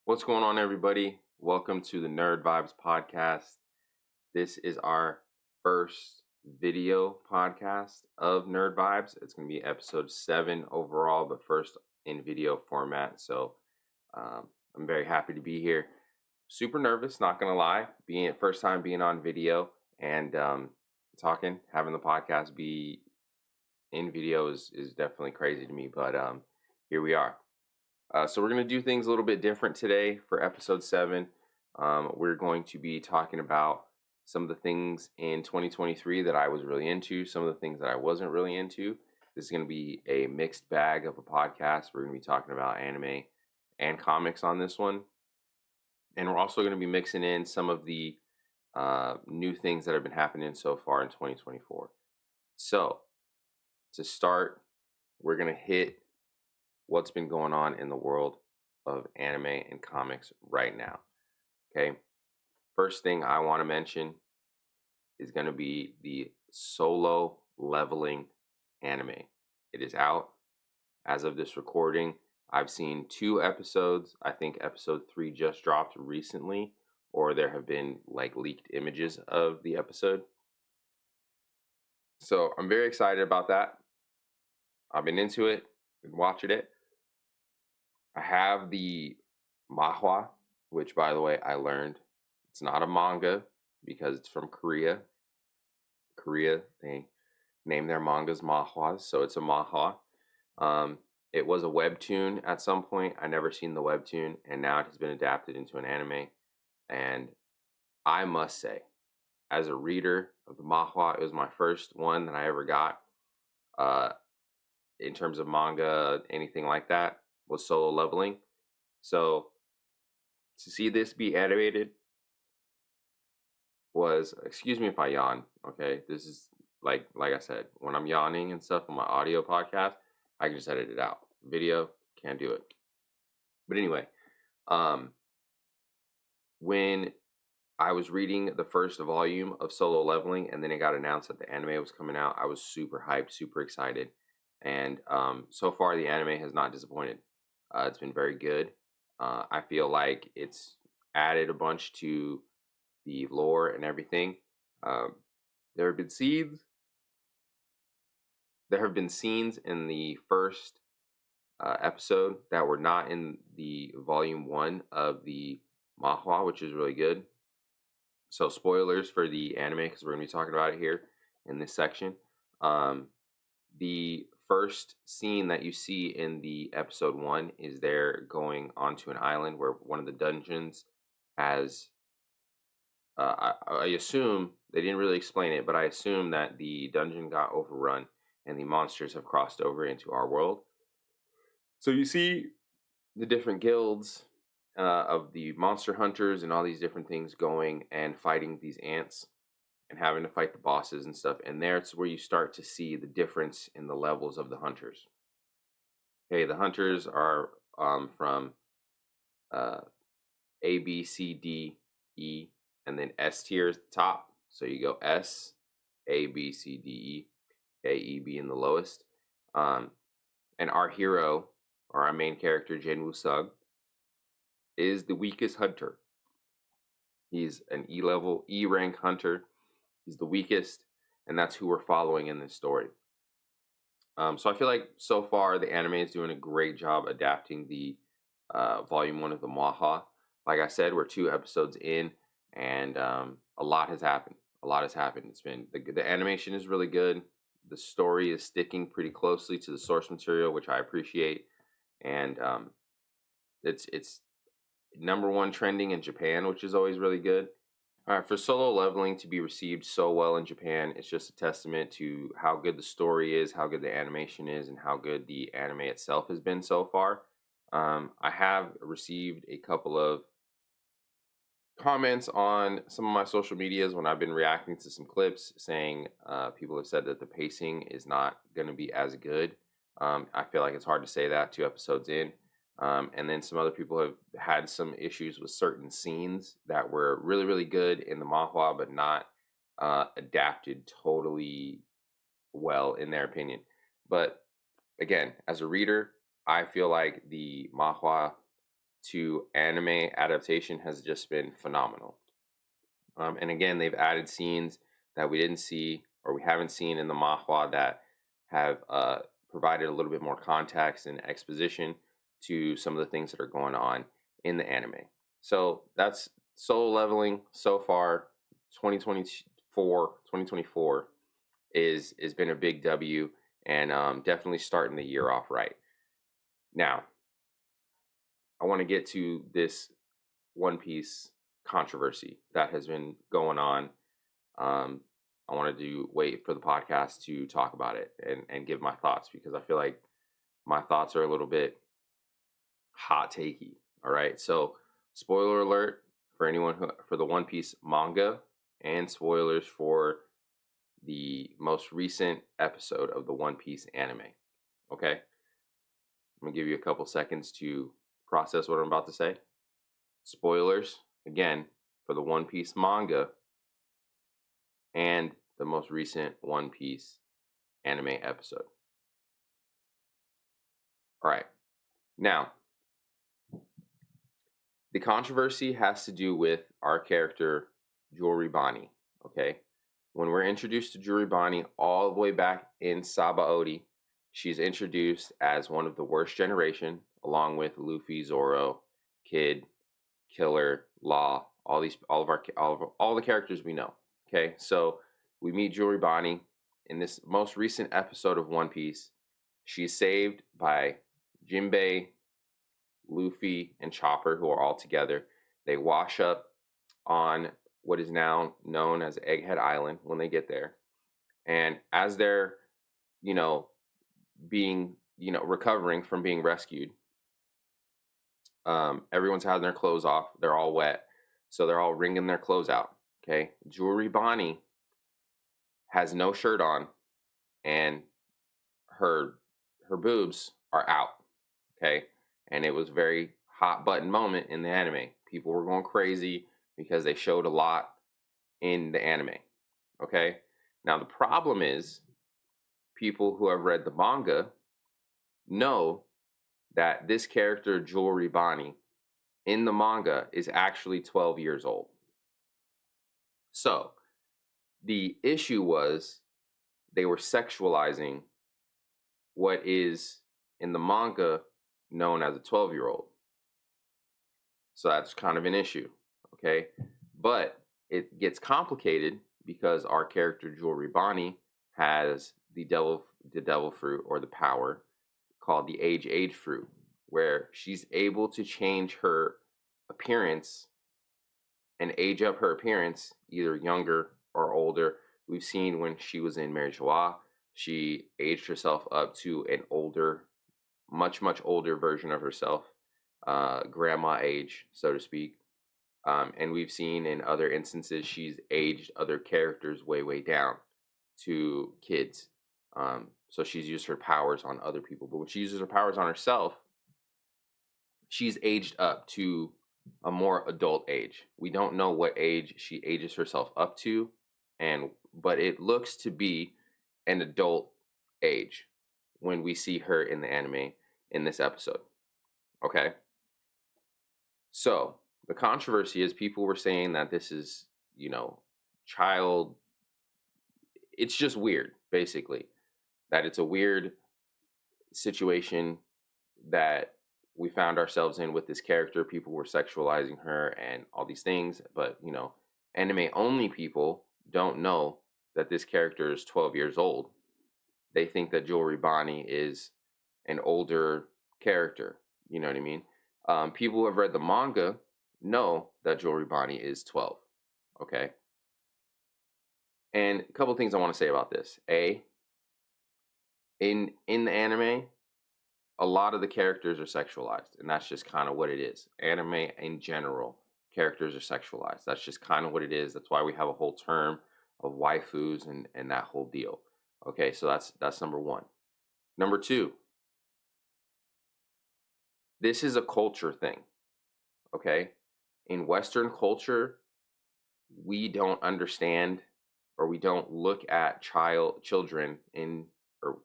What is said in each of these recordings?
What's going on, everybody? Welcome to the Nerd Vibes podcast. This is our first video podcast of Nerd Vibes. It's going to be episode 7 overall, but first in video format. So I'm very happy to be here. Super nervous, not going to lie. First time being on video and having the podcast be in video is definitely crazy to me, but here we are. So we're going to do things a little bit different today for episode 7. We're going to be talking about some of the things in 2023 that I was really into, some of the things that I wasn't really into. This is going to be a mixed bag of a podcast. We're going to be talking about anime and comics on this one. And we're also going to be mixing in some of the new things that have been happening so far in 2024. So to start, we're going to hit what's been going on in the world of anime and comics right now. Okay. First thing I want to mention is going to be the Solo Leveling anime. It is out as of this recording. I've seen 2 episodes. I think episode 3 just dropped recently, or there have been like leaked images of the episode. So I'm very excited about that. I've been into it, been watching it. I have the manhwa, which, by the way, I learned it's not a manga because it's from Korea. They name their mangas manhwas, so it's a manhwa. It was a webtoon at some point. I never seen the webtoon, and now it has been adapted into an anime. And I must say, as a reader of the manhwa, it was my first one that I ever got. In terms of manga, anything like that, was Solo Leveling. So to see this be animated was, excuse me if I yawn, okay? This is like I said, when I'm yawning and stuff on my audio podcast, I can just edit it out. Video, can't do it. But anyway, when I was reading the first volume of Solo Leveling and then it got announced that the anime was coming out, I was super hyped, super excited. And so far the anime has not disappointed. It's been very good. I feel like it's added a bunch to the lore and everything. There have been scenes in the first episode that were not in the volume 1 of the manhwa, which is really good. So spoilers for the anime, because we're going to be talking about it here in this section. The first scene that you see in the episode 1 is they're going onto an island where one of the dungeons has I assume they didn't really explain it, but I assume that the dungeon got overrun and the monsters have crossed over into our world. So you see the different guilds of the monster hunters and all these different things going and fighting these ants and having to fight the bosses and stuff. And there's where you start to see the difference in the levels of the hunters. Okay, the hunters are from A, B, C, D, E, and then S tier is the top. So you go S, A, B, C, D, E, A, E being the lowest. And our hero, or our main character, Jin Woo-sung, is the weakest hunter. He's an E rank hunter. He's the weakest, and that's who we're following in this story. So I feel like so far the anime is doing a great job adapting the volume 1 of the manhwa. Like I said, we're 2 episodes in, and a lot has happened. It's been the animation is really good. The story is sticking pretty closely to the source material, which I appreciate, and it's number 1 trending in Japan, which is always really good. All right, for Solo Leveling to be received so well in Japan, it's just a testament to how good the story is, how good the animation is, and how good the anime itself has been so far. I have received a couple of comments on some of my social medias when I've been reacting to some clips saying people have said that the pacing is not going to be as good. I feel like it's hard to say that 2 episodes in. And then some other people have had some issues with certain scenes that were really, really good in the manhwa, but not adapted totally well in their opinion. But again, as a reader, I feel like the manhwa to anime adaptation has just been phenomenal. And again, they've added scenes that we didn't see or we haven't seen in the manhwa that have provided a little bit more context and exposition to some of the things that are going on in the anime. So that's Solo Leveling so far. 2024 is been a big W, and definitely starting the year off right. Now, I want to get to this One Piece controversy that has been going on. I wanted to wait for the podcast to talk about it and give my thoughts, because I feel like my thoughts are a little bit hot takey. All right. So, spoiler alert for anyone for the One Piece manga, and spoilers for the most recent episode of the One Piece anime. Okay. I'm going to give you a couple seconds to process what I'm about to say. Spoilers, again, for the One Piece manga and the most recent One Piece anime episode. All right. Now, the controversy has to do with our character, Jewelry Bonnie. Okay. When we're introduced to Jewelry Bonnie all the way back in Sabaody, she's introduced as one of the worst generation, along with Luffy, Zoro, Kid, Killer, Law, all the characters we know. Okay, so we meet Jewelry Bonnie in this most recent episode of One Piece. She's saved by Jinbei, Luffy, and Chopper, who are all together. They wash up on what is now known as Egghead Island when they get there. And as they're, being, recovering from being rescued, everyone's having their clothes off. They're all wet. So they're all wringing their clothes out. Okay. Jewelry Bonnie has no shirt on, and her boobs are out. Okay. And it was a very hot button moment in the anime. People were going crazy because they showed a lot in the anime. Okay. Now the problem is, people who have read the manga know that this character, Jewelry Bonnie, in the manga is actually 12 years old. So the issue was they were sexualizing what is in the manga known as a 12-year-old. So that's kind of an issue, okay? But it gets complicated because our character Jewelry Bonnie has the devil fruit, or the power called the age fruit, where she's able to change her appearance and age up her appearance, either younger or older. We've seen when she was in Mary Joie, she aged herself up to an older, much older version of herself, grandma age, so to speak. And we've seen in other instances she's aged other characters way down to kids. So she's used her powers on other people. But when she uses her powers on herself, she's aged up to a more adult age. We don't know what age she ages herself up to, but it looks to be an adult age when we see her in the anime in this episode. Okay? So, the controversy is, people were saying that this is, child. It's just weird, basically. That it's a weird situation that we found ourselves in with this character. People were sexualizing her and all these things, but anime only people don't know that this character is 12 years old. They think that Jewelry Bonnie is an older character. You know what I mean? People who have read the manga know that Jewelry Bonnie is 12. Okay. And a couple things I want to say about this. In the anime, a lot of the characters are sexualized, and that's just kind of what it is. Anime in general, characters are sexualized. That's just kind of what it is. That's why we have a whole term of waifus and that whole deal. Okay, so that's number one. Number two, this is a culture thing. Okay? In Western culture, we don't understand, or we don't look at children or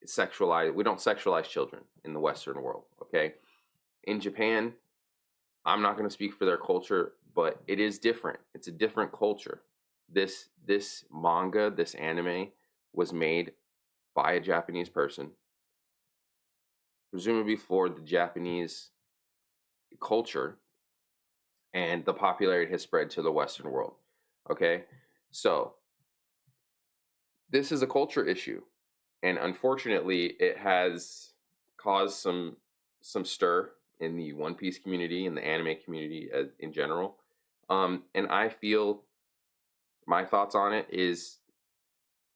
sexualize. We don't sexualize children in the Western world. Okay? In Japan, I'm not going to speak for their culture, but it is different. It's a different culture. This manga, this anime was made by a Japanese person, presumably for the Japanese culture, and the popularity has spread to the Western world. Okay? So, this is a culture issue, and unfortunately it has caused some stir in the One Piece community and the anime community in general. And I feel my thoughts on it is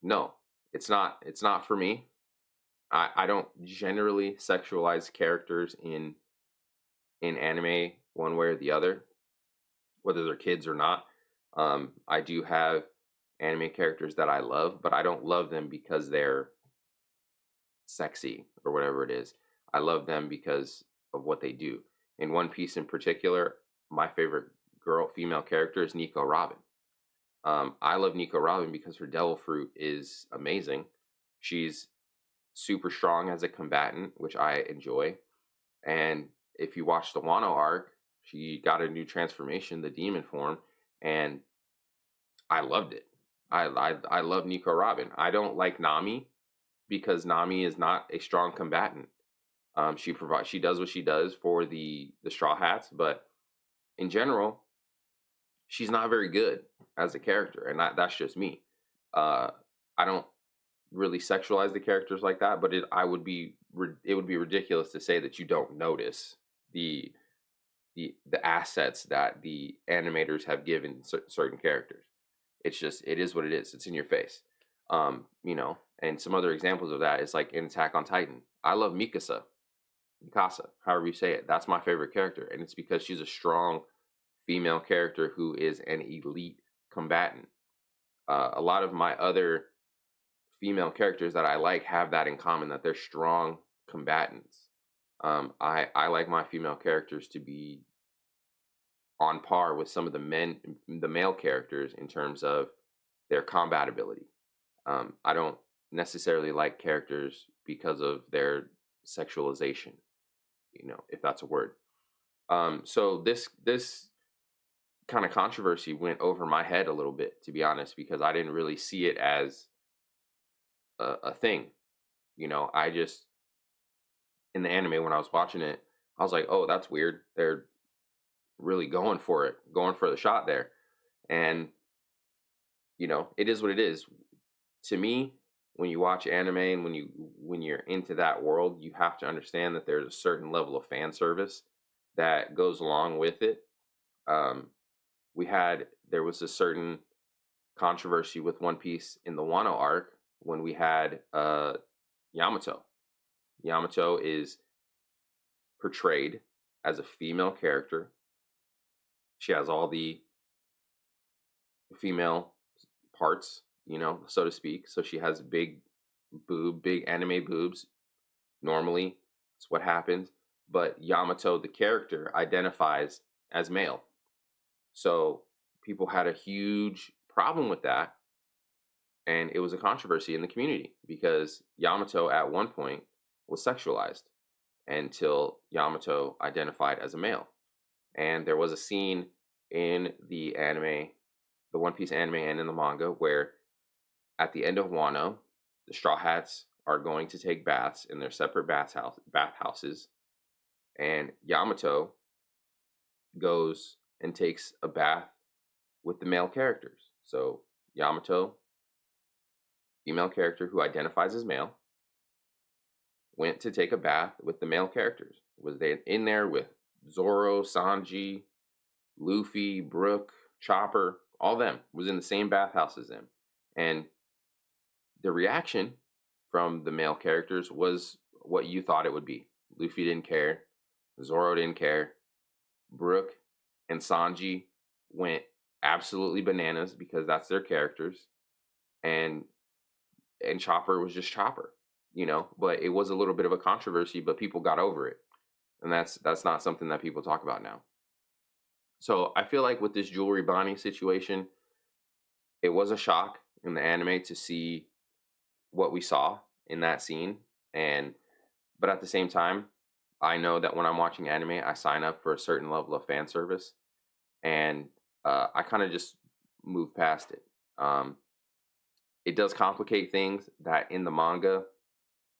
no, it's not for me. I don't generally sexualize characters in anime one way or the other, whether they're kids or not. I do have anime characters that I love, but I don't love them because they're sexy or whatever it is. I love them because of what they do. In One Piece in particular, my favorite female character is Nico Robin. I love Nico Robin because her devil fruit is amazing. She's super strong as a combatant, which I enjoy. And if you watch the Wano arc, she got a new transformation, the demon form, and I loved it. I love Nico Robin. I don't like Nami because Nami is not a strong combatant. She does what she does for the Straw Hats, but in general, she's not very good as a character, and that's just me. I don't really sexualize the characters like that, but it would be ridiculous to say that you don't notice the the assets that the animators have given certain characters. It is what it is. It's in your face. And some other examples of that is like in Attack on Titan. I love Mikasa, however you say it. That's my favorite character, and it's because she's a strong female character who is an elite combatant. A lot of my other female characters that I like have that in common, that they're strong combatants. I like my female characters to be on par with some of the male characters in terms of their combat ability. I don't necessarily like characters because of their sexualization, if that's a word. So this kind of controversy went over my head a little bit, to be honest, because I didn't really see it as a thing. I just, in the anime when I was watching it, I was like, oh, that's weird. They're really going for it, going for the shot there. And, it is what it is. To me, when you watch anime and when you're into that world, you have to understand that there's a certain level of fan service that goes along with it. Um, there was a certain controversy with One Piece in the Wano arc when we had Yamato. Yamato is portrayed as a female character. She has all the female parts, so to speak. So she has big anime boobs. Normally, it's what happens. But Yamato, the character, identifies as male. So people had a huge problem with that. And it was a controversy in the community because Yamato at one point was sexualized until Yamato identified as a male. And there was a scene in the anime, the One Piece anime and in the manga, where at the end of Wano, the Straw Hats are going to take baths in their separate bathhouses, and Yamato goes and takes a bath with the male characters. So Yamato, female character who identifies as male, went to take a bath with the male characters. Was they in there with Zoro, Sanji, Luffy, Brook, Chopper, all them was in the same bathhouse as them. And the reaction from the male characters was what you thought it would be. Luffy didn't care. Zoro didn't care. Brook and Sanji went absolutely bananas because that's their characters. And Chopper was just Chopper, but it was a little bit of a controversy, but people got over it. And that's not something that people talk about now. So I feel like with this Jewelry Bonnie situation, it was a shock in the anime to see what we saw in that scene. But at the same time, I know that when I'm watching anime, I sign up for a certain level of fan service, and I kind of just move past it. Um, it does complicate things that in the manga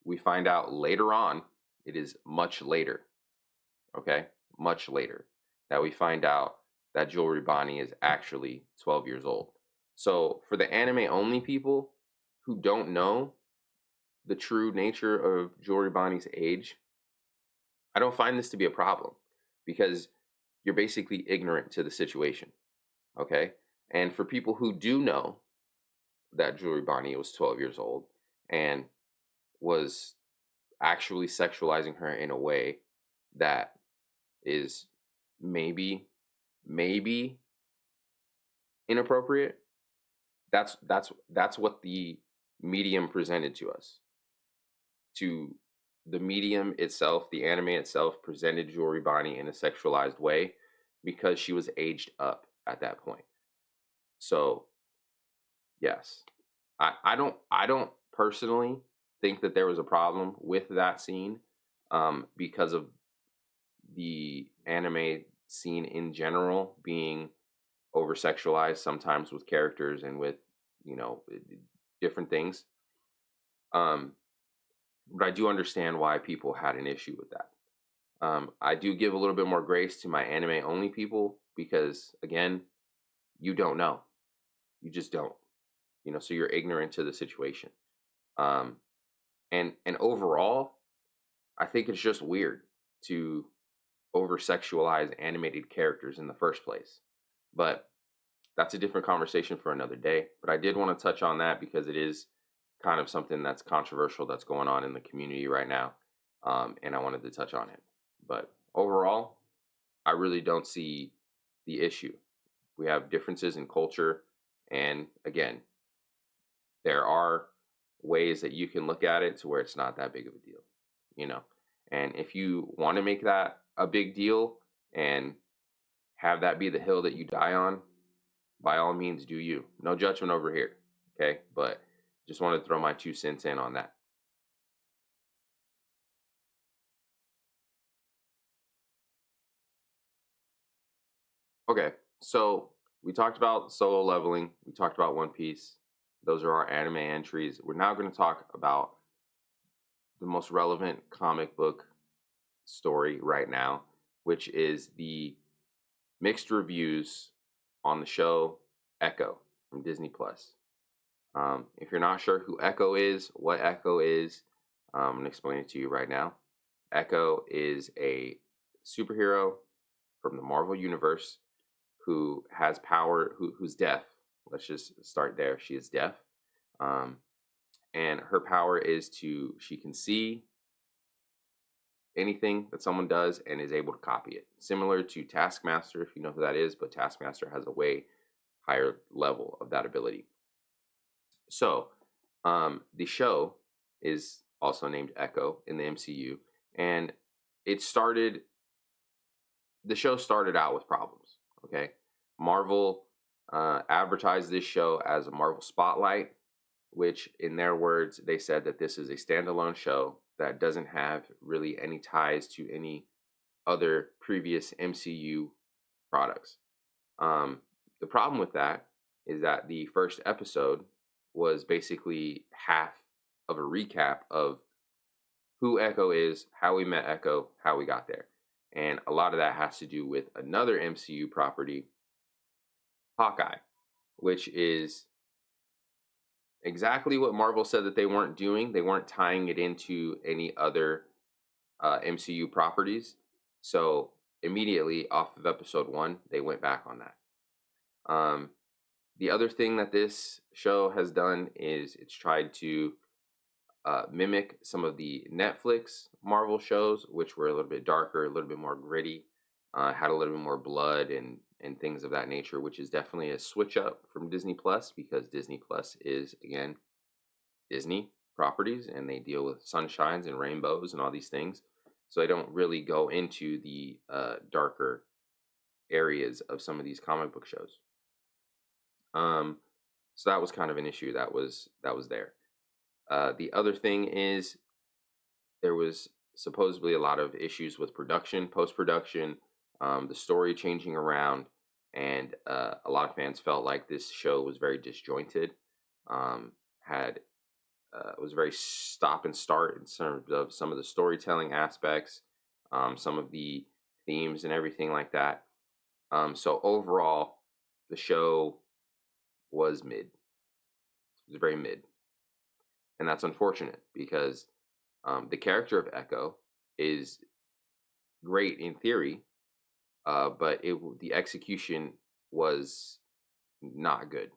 we find out later on. It is much later, okay, much later, that we find out that Jewelry Bonnie is actually 12 years old. So for the anime only people who don't know the true nature of Jewelry Bonnie's age, I don't find this to be a problem because you're basically ignorant to the situation, okay? And for people who do know that Jewelry Bonnie was 12 years old and was actually sexualizing her in a way that is maybe maybe inappropriate, that's what the medium presented to us. To the medium itself, the anime itself presented Jewelry Bonnie in a sexualized way because she was aged up at that point. So yes, I don't personally think that there was a problem with that scene, because of the anime scene in general being over sexualized sometimes with characters and with, you know, different things. Um, but I do understand why people had an issue with that. I do give a little bit more grace to my anime only people because, again, you don't know. You just don't. You know, so you're ignorant to the situation. Um, and overall, I think it's just weird to over sexualize animated characters in the first place. But that's a different conversation for another day. But I did want to touch on that because it is kind of something that's controversial that's going on in the community right now. And I wanted to touch on it. But overall, I really don't see the issue. We have differences in culture. And again, there are ways that you can look at it to where it's not that big of a deal, you know. And if you want to make that a big deal and have that be the hill that you die on, by all means do you. No judgment over here. Okay? But just wanted to throw my 2 cents in on that. Okay. So we talked about solo leveling, we talked about One Piece. Those are our anime entries. We're now going to talk about the most relevant comic book story right now, which is the mixed reviews on the show Echo from Disney Plus. If you're not sure who Echo is, what Echo is, I'm going to explain it to you right now. Echo is a superhero from the Marvel Universe who has power, who's deaf. Let's just start there. She is deaf. Um, and her power is she can see anything that someone does and is able to copy it. Similar to Taskmaster, if you know who that is, but Taskmaster has a way higher level of that ability. So, the show is also named Echo in the MCU, and it started. The show started out with problems. Okay, Marvel advertised this show as a Marvel Spotlight, which, in their words, they said that this is a standalone show that doesn't have really any ties to any other previous MCU products. Um, the problem with that is that the first episode was basically half of a recap of who Echo is, how we met Echo, how we got there. And a lot of that has to do with another MCU property, Hawkeye, which is exactly what Marvel said that they weren't doing. They weren't tying it into any other MCU properties. So immediately off of episode one, they went back on that. Um, the other thing that this show has done is it's tried to mimic some of the Netflix Marvel shows, which were a little bit darker, a little bit more gritty, had a little bit more blood and things of that nature, which is definitely a switch up from Disney Plus because Disney Plus is, again, Disney properties and they deal with sunshines and rainbows and all these things. So they don't really go into the darker areas of some of these comic book shows. Um, so that was kind of an issue that was there. The other thing is there was supposedly a lot of issues with production, post production, the story changing around, and a lot of fans felt like this show was very disjointed. Had Was very stop and start in terms of some of the storytelling aspects, some of the themes and everything like that. So overall, the show was mid. It was very mid, and that's unfortunate because the character of Echo is great in theory, but the execution was not good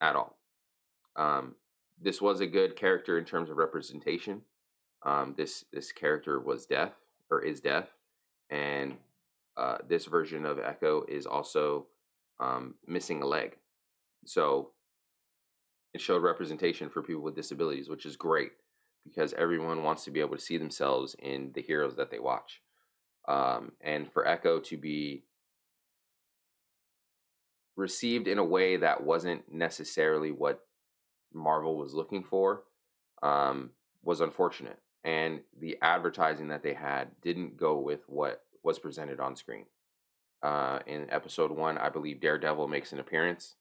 at all. Um, this was a good character in terms of representation. This character was deaf or is deaf, and this version of Echo is also missing a leg. So it showed representation for people with disabilities, which is great because everyone wants to be able to see themselves in the heroes that they watch. And for Echo to be received in a way that wasn't necessarily what Marvel was looking for was unfortunate. And the advertising that they had didn't go with what was presented on screen. In episode 1, I believe Daredevil makes an appearance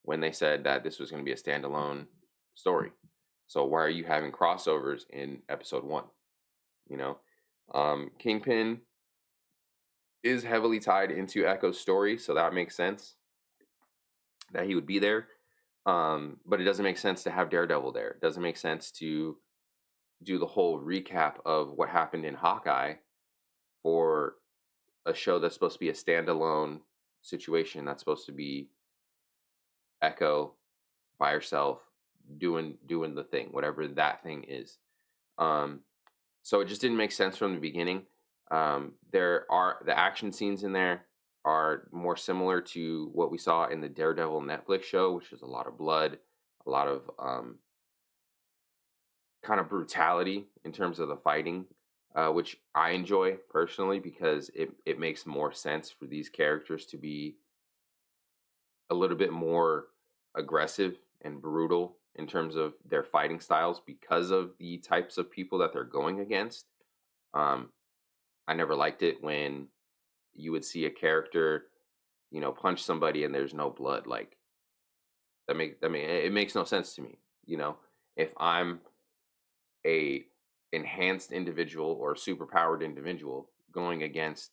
when they said that this was going to be a standalone story. So why are you having crossovers in episode 1? You know, Kingpin is heavily tied into Echo's story, so that makes sense that he would be there. But it doesn't make sense to have Daredevil there. It doesn't make sense to do the whole recap of what happened in Hawkeye for a show that's supposed to be a standalone situation, that's supposed to be Echo by herself doing the thing, whatever that thing is. Um, so it just didn't make sense from the beginning. There are the action scenes in there are more similar to what we saw in the Daredevil Netflix show, which is a lot of blood, a lot of kind of brutality in terms of the fighting, which I enjoy personally because it makes more sense for these characters to be a little bit more aggressive and brutal in terms of their fighting styles because of the types of people that they're going against. Um, I never liked it when you would see a character, punch somebody and there's no blood. Like it makes no sense to me. If I'm a enhanced individual or superpowered individual going against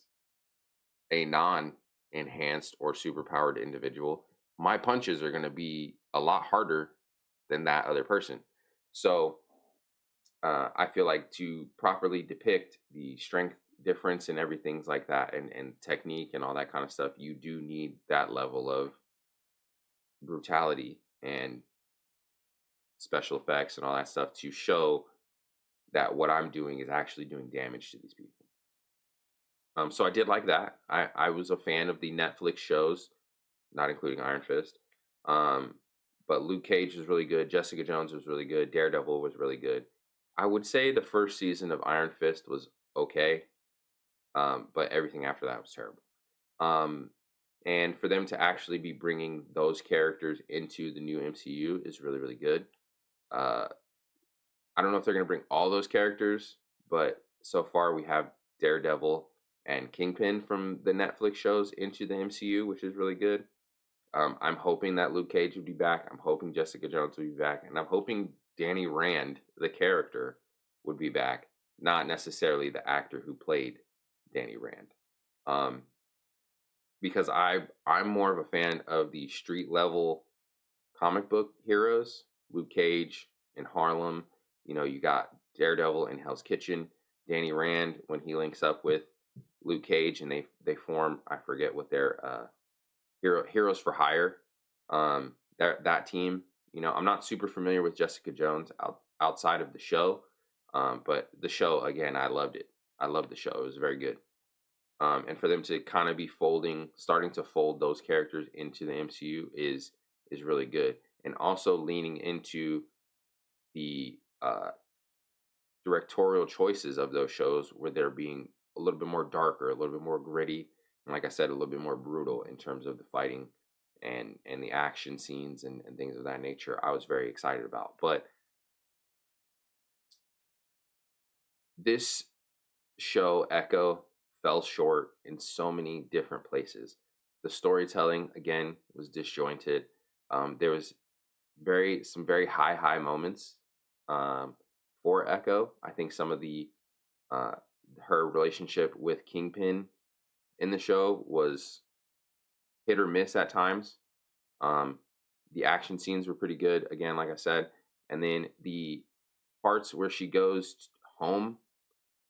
a non-enhanced or superpowered individual, my punches are going to be a lot harder than that other person. So I feel like to properly depict the strength difference and everything like that, and technique and all that kind of stuff, you do need that level of brutality and special effects and all that stuff to show that what I'm doing is actually doing damage to these people. So I did like that. I was a fan of the Netflix shows, not including Iron Fist. Um, but Luke Cage was really good. Jessica Jones was really good. Daredevil was really good. I would say the first season of Iron Fist was okay, but everything after that was terrible. And for them to actually be bringing those characters into the new MCU is really, really good. Uh, I don't know if they're going to bring all those characters, but so far we have Daredevil and Kingpin from the Netflix shows into the MCU, which is really good. I'm hoping that Luke Cage will be back. I'm hoping Jessica Jones will be back. And I'm hoping Danny Rand, the character, would be back, not necessarily the actor who played Danny Rand. Because I'm more of a fan of the street level comic book heroes, Luke Cage in Harlem. You got Daredevil in Hell's Kitchen, Danny Rand when he links up with Luke Cage and they form, I forget what their Heroes for Hire. That team. I'm not super familiar with Jessica Jones outside of the show, but the show again, I loved it. I loved the show. It was very good. And for them to kind of be starting to fold those characters into the MCU is really good, and also leaning into the directorial choices of those shows where they're being a little bit more darker, a little bit more gritty, and like I said, a little bit more brutal in terms of the fighting and the action scenes and things of that nature. I was very excited about. But this show Echo fell short in so many different places. The storytelling again was disjointed. There was some very high moments um, for Echo. I think some of the uh, her relationship with Kingpin in the show was hit or miss at times. Um, the action scenes were pretty good, again, like I said, and then the parts where she goes home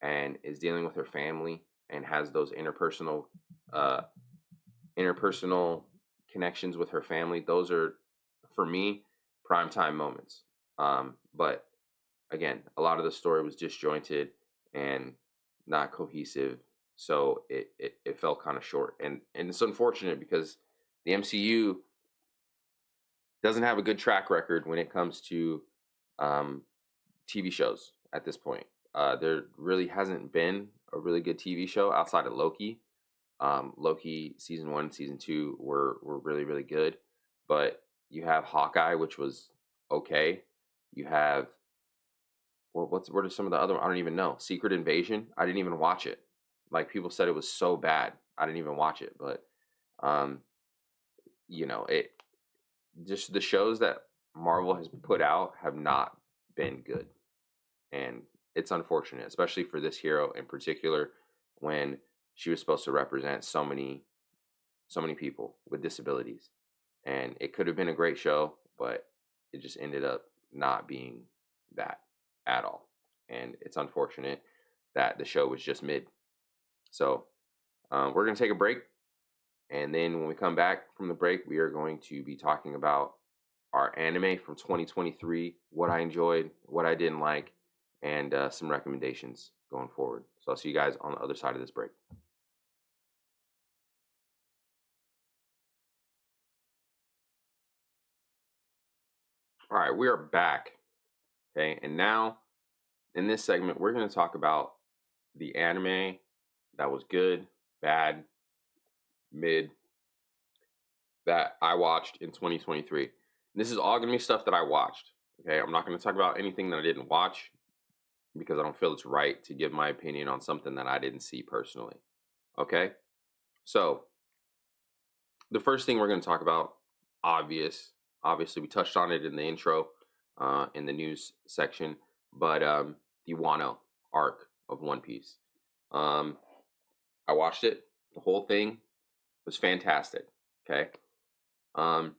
and is dealing with her family and has those uh, interpersonal connections with her family. Those are, for me, primetime moments. But again, a lot of the story was disjointed and not cohesive, so it fell kind of short. And it's unfortunate because the MCU doesn't have a good track record when it comes to um, TV shows at this point. There really hasn't been a really good TV show outside of Loki. Loki season 1, season 2 were really good, but you have Hawkeye, which was okay. You have what are some of the other? I don't even know. Secret Invasion. I didn't even watch it. Like people said, it was so bad. I didn't even watch it, but um, it just the shows that Marvel has put out have not been good, and it's unfortunate, especially for this hero in particular, when she was supposed to represent so many people with disabilities, and it could have been a great show, but it just ended up not being that at all, and it's unfortunate that the show was just mid. So we're gonna take a break, and then when we come back from the break, we are going to be talking about our anime from 2023, what I enjoyed, what I didn't like, and some recommendations going forward. So I'll see you guys on the other side of this break. All right, we are back. Okay, and now in this segment, we're going to talk about the anime that was good, bad, mid, that I watched in 2023. And this is all going to be stuff that I watched. Okay, I'm not going to talk about anything that I didn't watch because I don't feel it's right to give my opinion on something that I didn't see personally. Okay, so the first thing we're going to talk about, obviously, we touched on it in the intro, in the news section, but the Wano arc of One Piece. I watched it. The whole thing was fantastic. Okay. Um,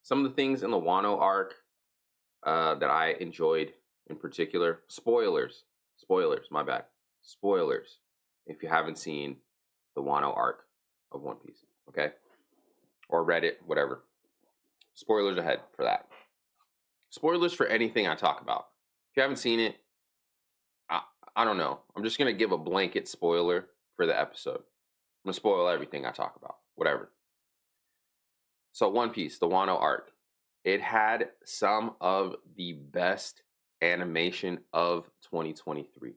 some of the things in the Wano arc that I enjoyed in particular, spoilers, my bad. Spoilers, if you haven't seen the Wano arc of One Piece, okay? Or read it, whatever. Spoilers ahead for that. Spoilers for anything I talk about. If you haven't seen it, I, I don't know. I'm just going to give a blanket spoiler for the episode. I'm going to spoil everything I talk about, whatever. So, One Piece, the Wano arc, it had some of the best animation of 2023.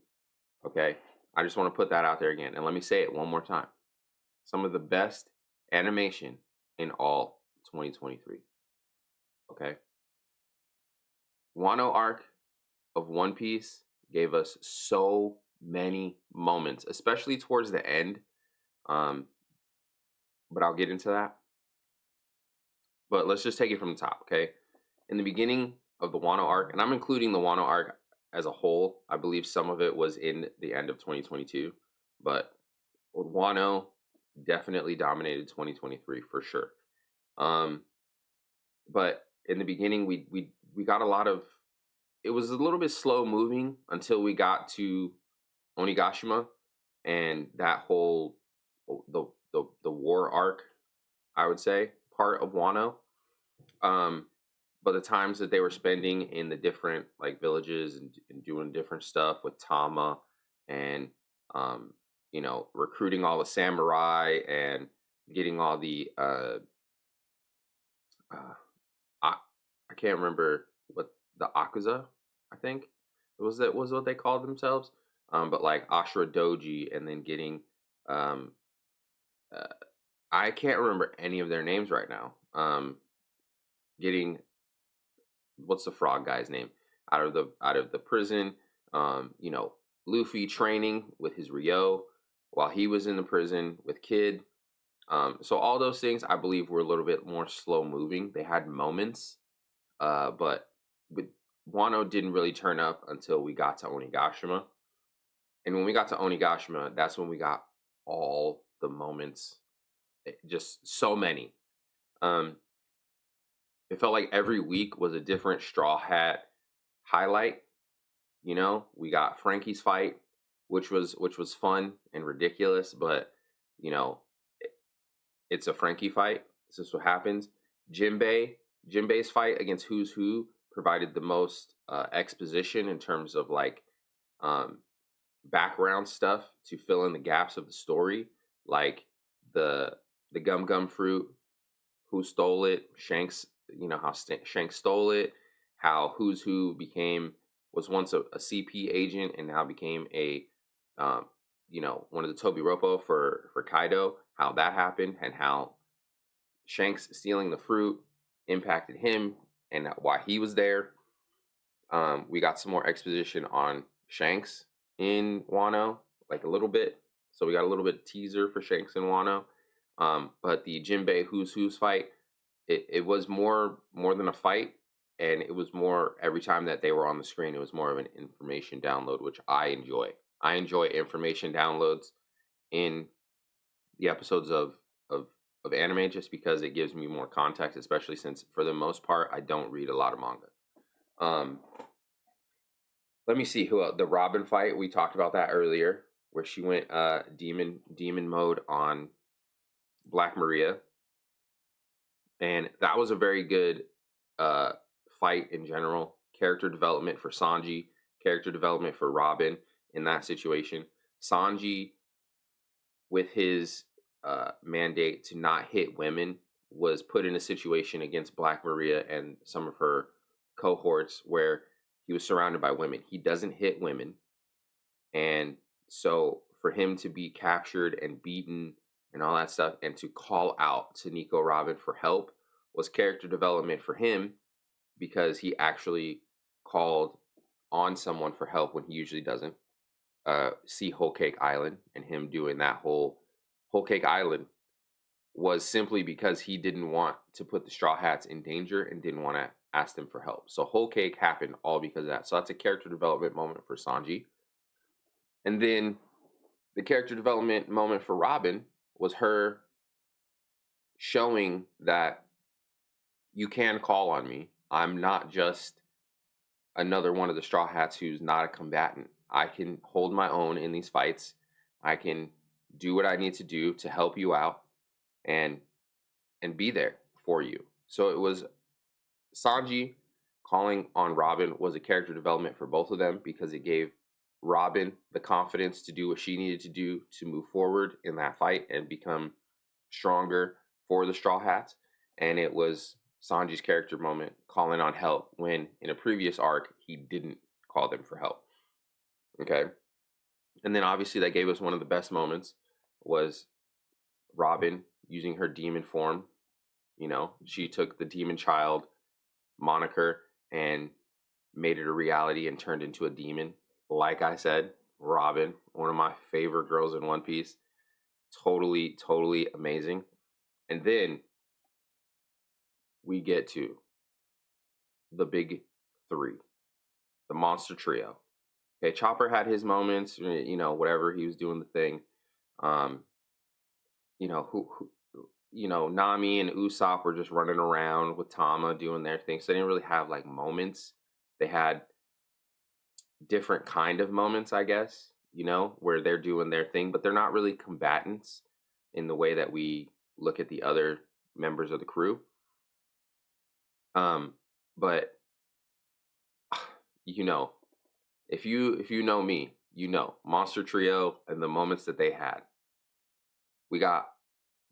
Okay? I just want to put that out there again. And let me say it one more time. Some of the best animation in all 2023. Okay? Wano arc of One Piece gave us so many moments, especially towards the end. But I'll get into that. But let's just take it from the top, okay? In the beginning of the Wano arc, and I'm including the Wano arc as a whole. I believe some of it was in the end of 2022, but Wano definitely dominated 2023 for sure. But in the beginning, we got a lot of. It was a little bit slow moving until we got to Onigashima and that whole the war arc, I would say, part of Wano. But the times that they were spending in the different like villages and doing different stuff with Tama and recruiting all the samurai and getting all the I, I can't remember what the Akuza, I think was what they called themselves. But like Ashura Doji and then getting uh, I can't remember any of their names right now. Getting what's the frog guy's name out of the prison. Luffy training with his Ryo while he was in the prison with Kid. So all those things I believe were a little bit more slow moving. They had moments, but Wano didn't really turn up until we got to Onigashima. And when we got to Onigashima, that's when we got all the moments. Just so many. Um, it felt like every week was a different Straw Hat highlight. You know, we got Frankie's fight, which was fun and ridiculous, but you know, it's a Frankie fight. This is what happens. Jinbei's fight against Who's Who provided the most exposition in terms of like um, background stuff to fill in the gaps of the story, like the gum gum fruit, who stole it, Shanks. You know how Shanks stole it, how Who's Who was once a CP agent and now became a um, one of the Toby Roppo for Kaido. How that happened and how Shanks stealing the fruit impacted him and why he was there. We got some more exposition on Shanks in Wano, like a little bit. So we got a little bit of teaser for Shanks in Wano. But the Jinbei Who's Who's fight, it was more than a fight, and it was more every time that they were on the screen, it was more of an information download, which I enjoy. I enjoy information downloads in the episodes of anime just because it gives me more context, especially since for the most part I don't read a lot of manga. Let me see who else. The Robin fight, we talked about that earlier, where she went demon mode on Black Maria, and that was a very good fight in general. Character development for Sanji, character development for Robin in that situation. Sanji, with his mandate to not hit women, was put in a situation against Black Maria and some of her cohorts where he was surrounded by women. He doesn't hit women. And so for him to be captured and beaten and all that stuff and to call out to Nico Robin for help was character development for him because he actually called on someone for help when he usually doesn't. See Whole Cake Island and him doing that whole Cake Island was simply because he didn't want to put the Straw Hats in danger and didn't want to ask them for help. So Whole Cake happened all because of that. So that's a character development moment for Sanji. And then the character development moment for Robin was her showing that you can call on me. I'm not just another one of the Straw Hats who's not a combatant. I can hold my own in these fights. I can do what I need to do to help you out and be there for you. So it was Sanji calling on Robin was a character development for both of them because it gave Robin the confidence to do what she needed to do to move forward in that fight and become stronger for the Straw Hats. And it was Sanji's character moment calling on help when in a previous arc he didn't call them for help. Okay. And then obviously that gave us one of the best moments was Robin using her demon form. You know, she took the demon child moniker and made it a reality and turned into a demon. Like I said, Robin, one of my favorite girls in One Piece. Totally, totally amazing. And then we get to the big three, the monster trio. Okay, Chopper had his moments, you know, whatever, he was doing the thing. You know, Nami and Usopp were just running around with Tama doing their thing. So they didn't really have like moments. They had different kind of moments, I guess, you know, where they're doing their thing, but they're not really combatants in the way that we look at the other members of the crew. But you know, if you know me, you know, Monster Trio and the moments that they had. We got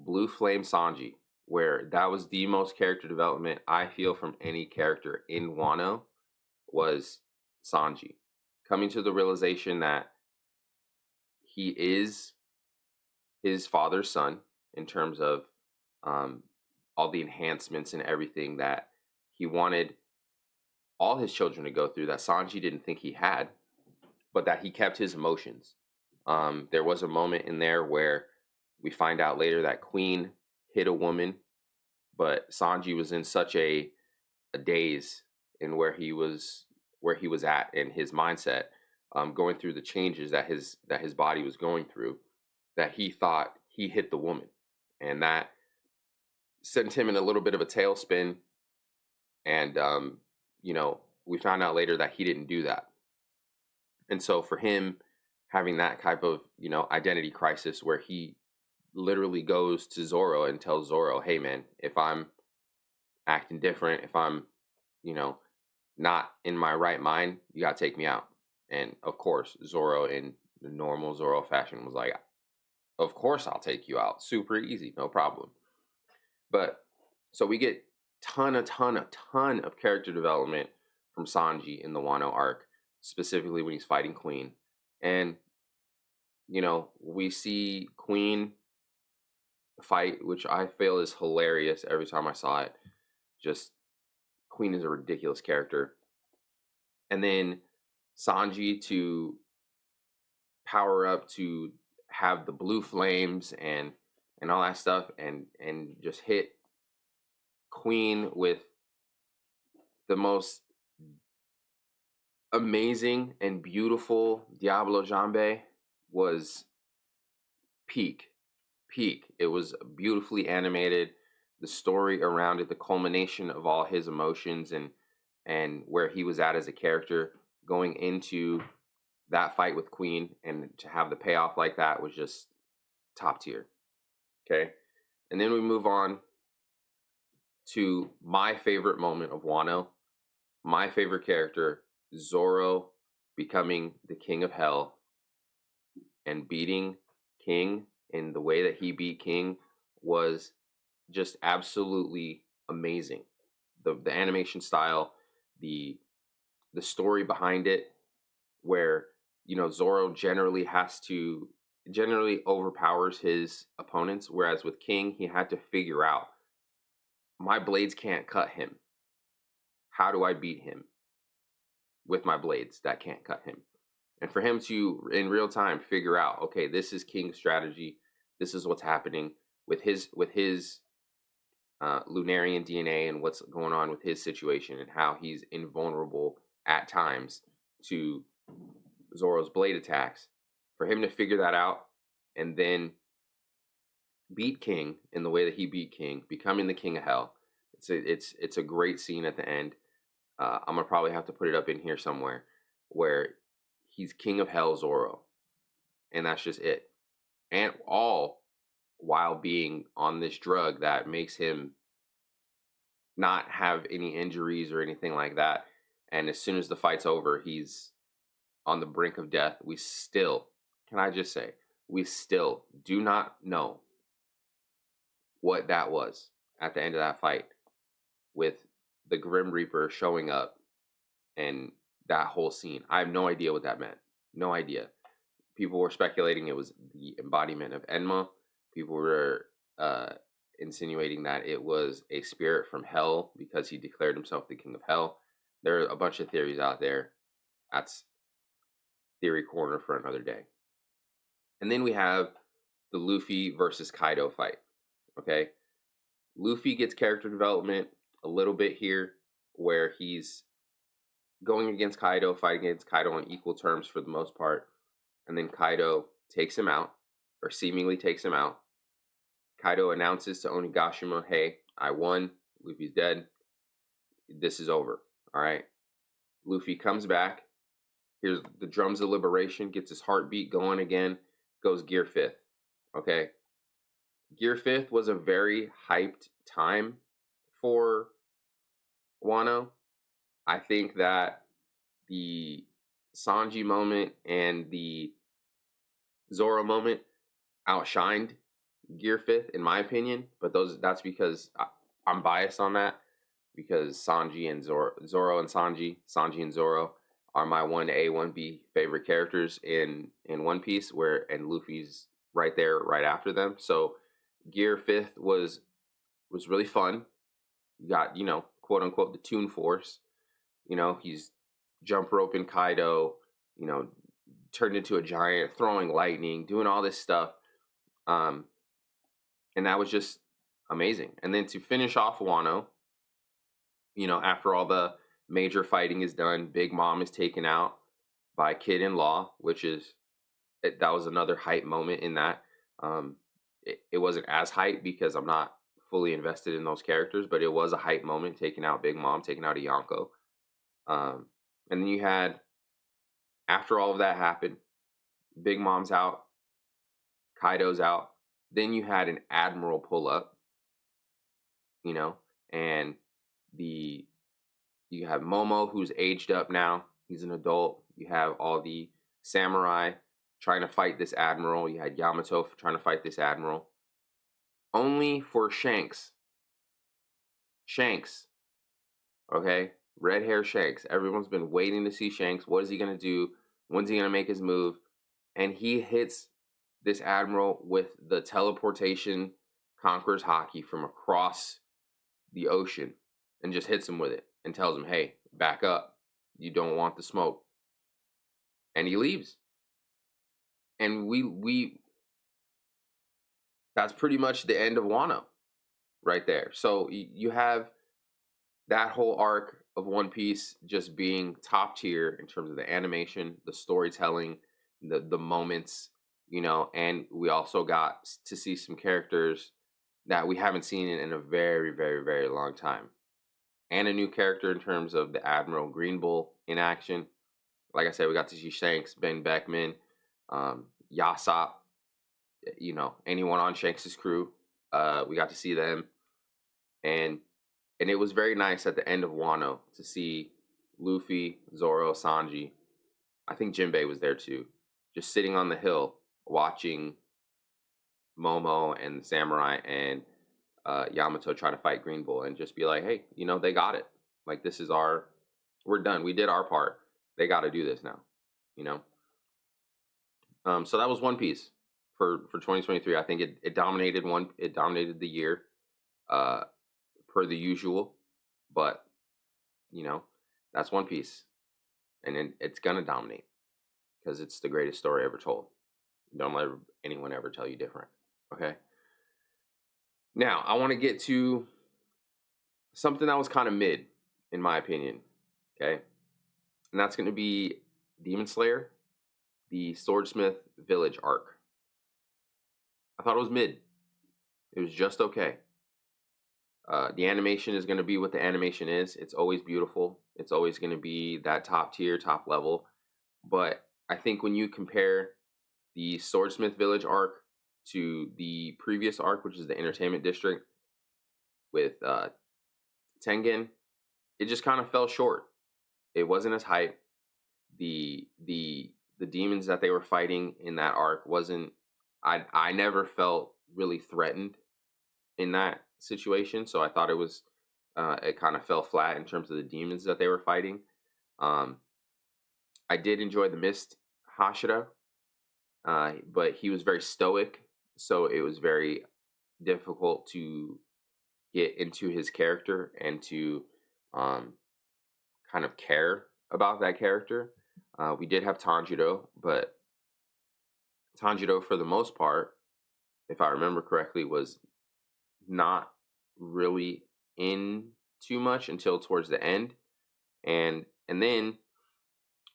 Blue Flame Sanji, where that was the most character development I feel from any character in Wano was Sanji. Coming to the realization that he is his father's son in terms of all the enhancements and everything that he wanted all his children to go through that Sanji didn't think he had. but that he kept his emotions. There was a moment in there where we find out later that Queen hit a woman, but Sanji was in such a daze in where he was at in his mindset, going through the changes that his body was going through, that he thought he hit the woman, and that sent him in a little bit of a tailspin. And we found out later that he didn't do that. And so for him having that type of identity crisis, where he literally goes to Zoro and tells Zoro, "Hey man, if I'm acting different, if I'm not in my right mind, you gotta take me out." And of course, Zoro, in the normal Zoro fashion, was like, "Of course I'll take you out. Super easy, no problem." But so we get a ton of character development from Sanji in the Wano arc, specifically when he's fighting Queen. And we see Queen fight, which I feel is hilarious every time I saw it. Just Queen is a ridiculous character. And then Sanji to power up to have the blue flames and all that stuff, and just hit Queen with the most amazing and beautiful Diablo Jambe was peak. It was beautifully animated. The story around it, the culmination of all his emotions and where he was at as a character going into that fight with Queen, and to have the payoff like that was just top tier. Okay. And then we move on to my favorite moment of Wano, my favorite character, Zoro becoming the King of Hell and beating King in the way that he beat King was just absolutely amazing. The animation style, the story behind it, where Zoro generally overpowers his opponents, whereas with King he had to figure out, my blades can't cut him. How do I beat him with my blades that can't cut him? And for him to in real time figure out, okay, this is King's strategy. This is what's happening with his Lunarian DNA, and what's going on with his situation, and how he's invulnerable at times to Zoro's blade attacks. For him to figure that out and then beat King in the way that he beat King, becoming the King of Hell. It's a great scene at the end. I'm gonna probably have to put it up in here somewhere, where he's King of Hell Zoro, and that's just it. And all while being on this drug that makes him not have any injuries or anything like that. And as soon as the fight's over, he's on the brink of death. We still, can I just say, we still do not know what that was at the end of that fight, with the Grim Reaper showing up and that whole scene. I have no idea what that meant. No idea. People were speculating it was the embodiment of Enma. People were insinuating that it was a spirit from hell because he declared himself the King of Hell. There are a bunch of theories out there. That's theory corner for another day. And then we have the Luffy versus Kaido fight. Okay. Luffy gets character development a little bit here, where he's going against Kaido, fighting against Kaido on equal terms for the most part. And then Kaido takes him out, or seemingly takes him out. Kaido announces to Onigashima, "Hey, I won. Luffy's dead. This is over." All right. Luffy comes back. Here's the drums of liberation, gets his heartbeat going again, goes Gear 5th. Okay. Gear 5th was a very hyped time for Wano. I think that the Sanji moment and the Zoro moment outshined Gear 5th, in my opinion. But that's because I'm biased on that, because Sanji and Zoro and Sanji and Zoro are my 1A, 1B favorite characters in One Piece, and Luffy's right there, right after them. So Gear 5th was really fun. You got, quote unquote, the Toon Force. He's jump roping Kaido, turned into a giant, throwing lightning, doing all this stuff. Um, and that was just amazing. And then to finish off Wano, after all the major fighting is done, Big Mom is taken out by Kid in Law, which is that was another hype moment in that. It wasn't as hype because I'm not fully invested in those characters, but it was a hype moment taking out Big Mom, taking out a Yonko. And then you had, after all of that happened, Big Mom's out, Kaido's out. Then you had an Admiral pull up, and you have Momo, who's aged up now. He's an adult. You have all the samurai trying to fight this admiral. You had Yamato trying to fight this admiral. Only for Shanks. Okay? Red hair Shanks. Everyone's been waiting to see Shanks. What is he going to do? When's he going to make his move? And he hits this admiral with the teleportation Conqueror's Haki from across the ocean and just hits him with it and tells him, hey, back up. You don't want the smoke. And he leaves. And we that's pretty much the end of Wano right there. So you have that whole arc of One Piece just being top tier in terms of the animation, the storytelling, the moments, and we also got to see some characters that we haven't seen in a very, very, very long time. And a new character in terms of the Admiral Green Bull in action. Like I said, we got to see Shanks, Ben Beckman, Yasop, anyone on Shanks's crew. We got to see them. And it was very nice at the end of Wano to see Luffy, Zoro, Sanji. I think Jinbei was there too. Just sitting on the hill watching Momo and the samurai and Yamato try to fight Green Bull and just be like, hey, they got it. Like, we're done. We did our part. They got to do this now, So that was One Piece for 2023. I think it dominated the year, per the usual, but that's One Piece, and it's gonna dominate because it's the greatest story ever told. Don't let anyone ever tell you different. Okay. Now, I want to get to something that was kind of mid, in my opinion. Okay. And that's going to be Demon Slayer, the Swordsmith Village arc. I thought it was mid. It was just okay. The animation is going to be what the animation is. It's always beautiful. It's always going to be that top tier, top level. But I think when you compare the Swordsmith Village arc to the previous arc, which is the Entertainment District with Tengen, it just kind of fell short. It wasn't as hype. The demons that they were fighting in that arc wasn't. I never felt really threatened in that situation, so I thought it was it kind of fell flat in terms of the demons that they were fighting. I did enjoy the Mist Hashira, but he was very stoic, so it was very difficult to get into his character and to kind of care about that character. We did have Tanjiro, but Tanjiro, for the most part, if I remember correctly, was not really in too much until towards the end. And then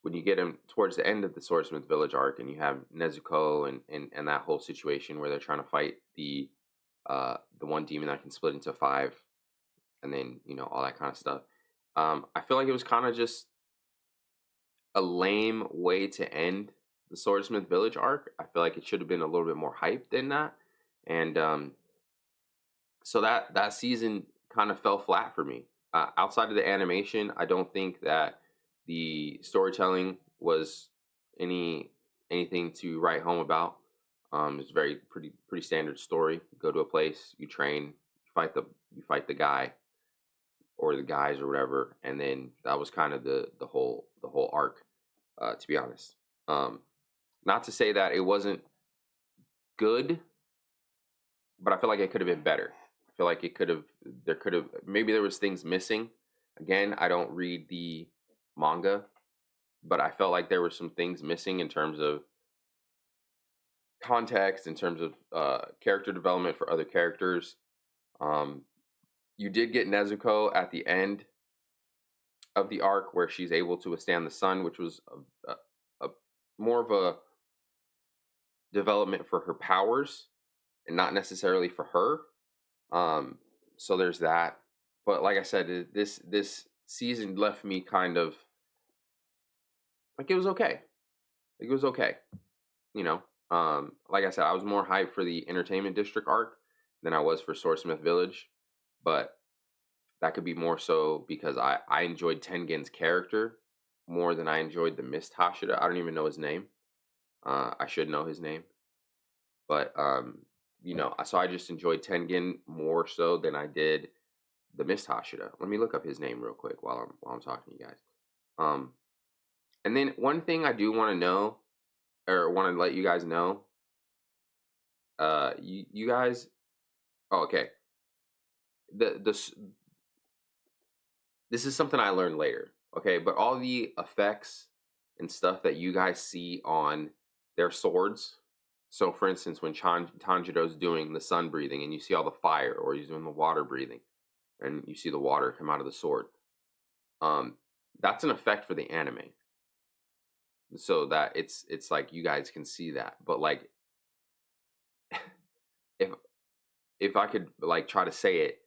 when you get him towards the end of the Swordsmith Village arc and you have Nezuko and that whole situation where they're trying to fight the one demon that can split into 5, and then all that kind of stuff. I feel like it was kind of just a lame way to end the Swordsmith Village arc. I feel like it should have been a little bit more hype than that. And so that season kind of fell flat for me. Outside of the animation, I don't think that the storytelling was anything to write home about. It's very pretty standard story. You go to a place, you train, you fight the guy or the guys or whatever, and then that was kind of the whole arc. To be honest, not to say that it wasn't good, but I feel like it could have been better. I feel like maybe there was things missing. Again, I don't read the manga, but I felt like there were some things missing in terms of context, in terms of character development for other characters. Um, you did get Nezuko at the end of the arc where she's able to withstand the sun, which was a more of a development for her powers and not necessarily for her. So there's that. But like I said, this season left me kind of like it was okay. Like it was okay. You know, like I said, I was more hyped for the Entertainment District arc than I was for Swordsmith Village, but that could be more so because I enjoyed Tengen's character more than I enjoyed the Mist Hashira. I don't even know his name. I should know his name, but so I just enjoyed Tengen more so than I did the Mist Hashira. Let me look up his name real quick while I'm talking to you guys. Um, and then one thing I do want to know, or want to let you guys know, you guys. Oh, okay. This is something I learned later. Okay, but all the effects and stuff that you guys see on their swords. So, for instance, when Tanjiro's doing the sun breathing, and you see all the fire, or he's doing the water breathing, and you see the water come out of the sword. That's an effect for the anime, so that it's like you guys can see that. But like, if if I could like try to say it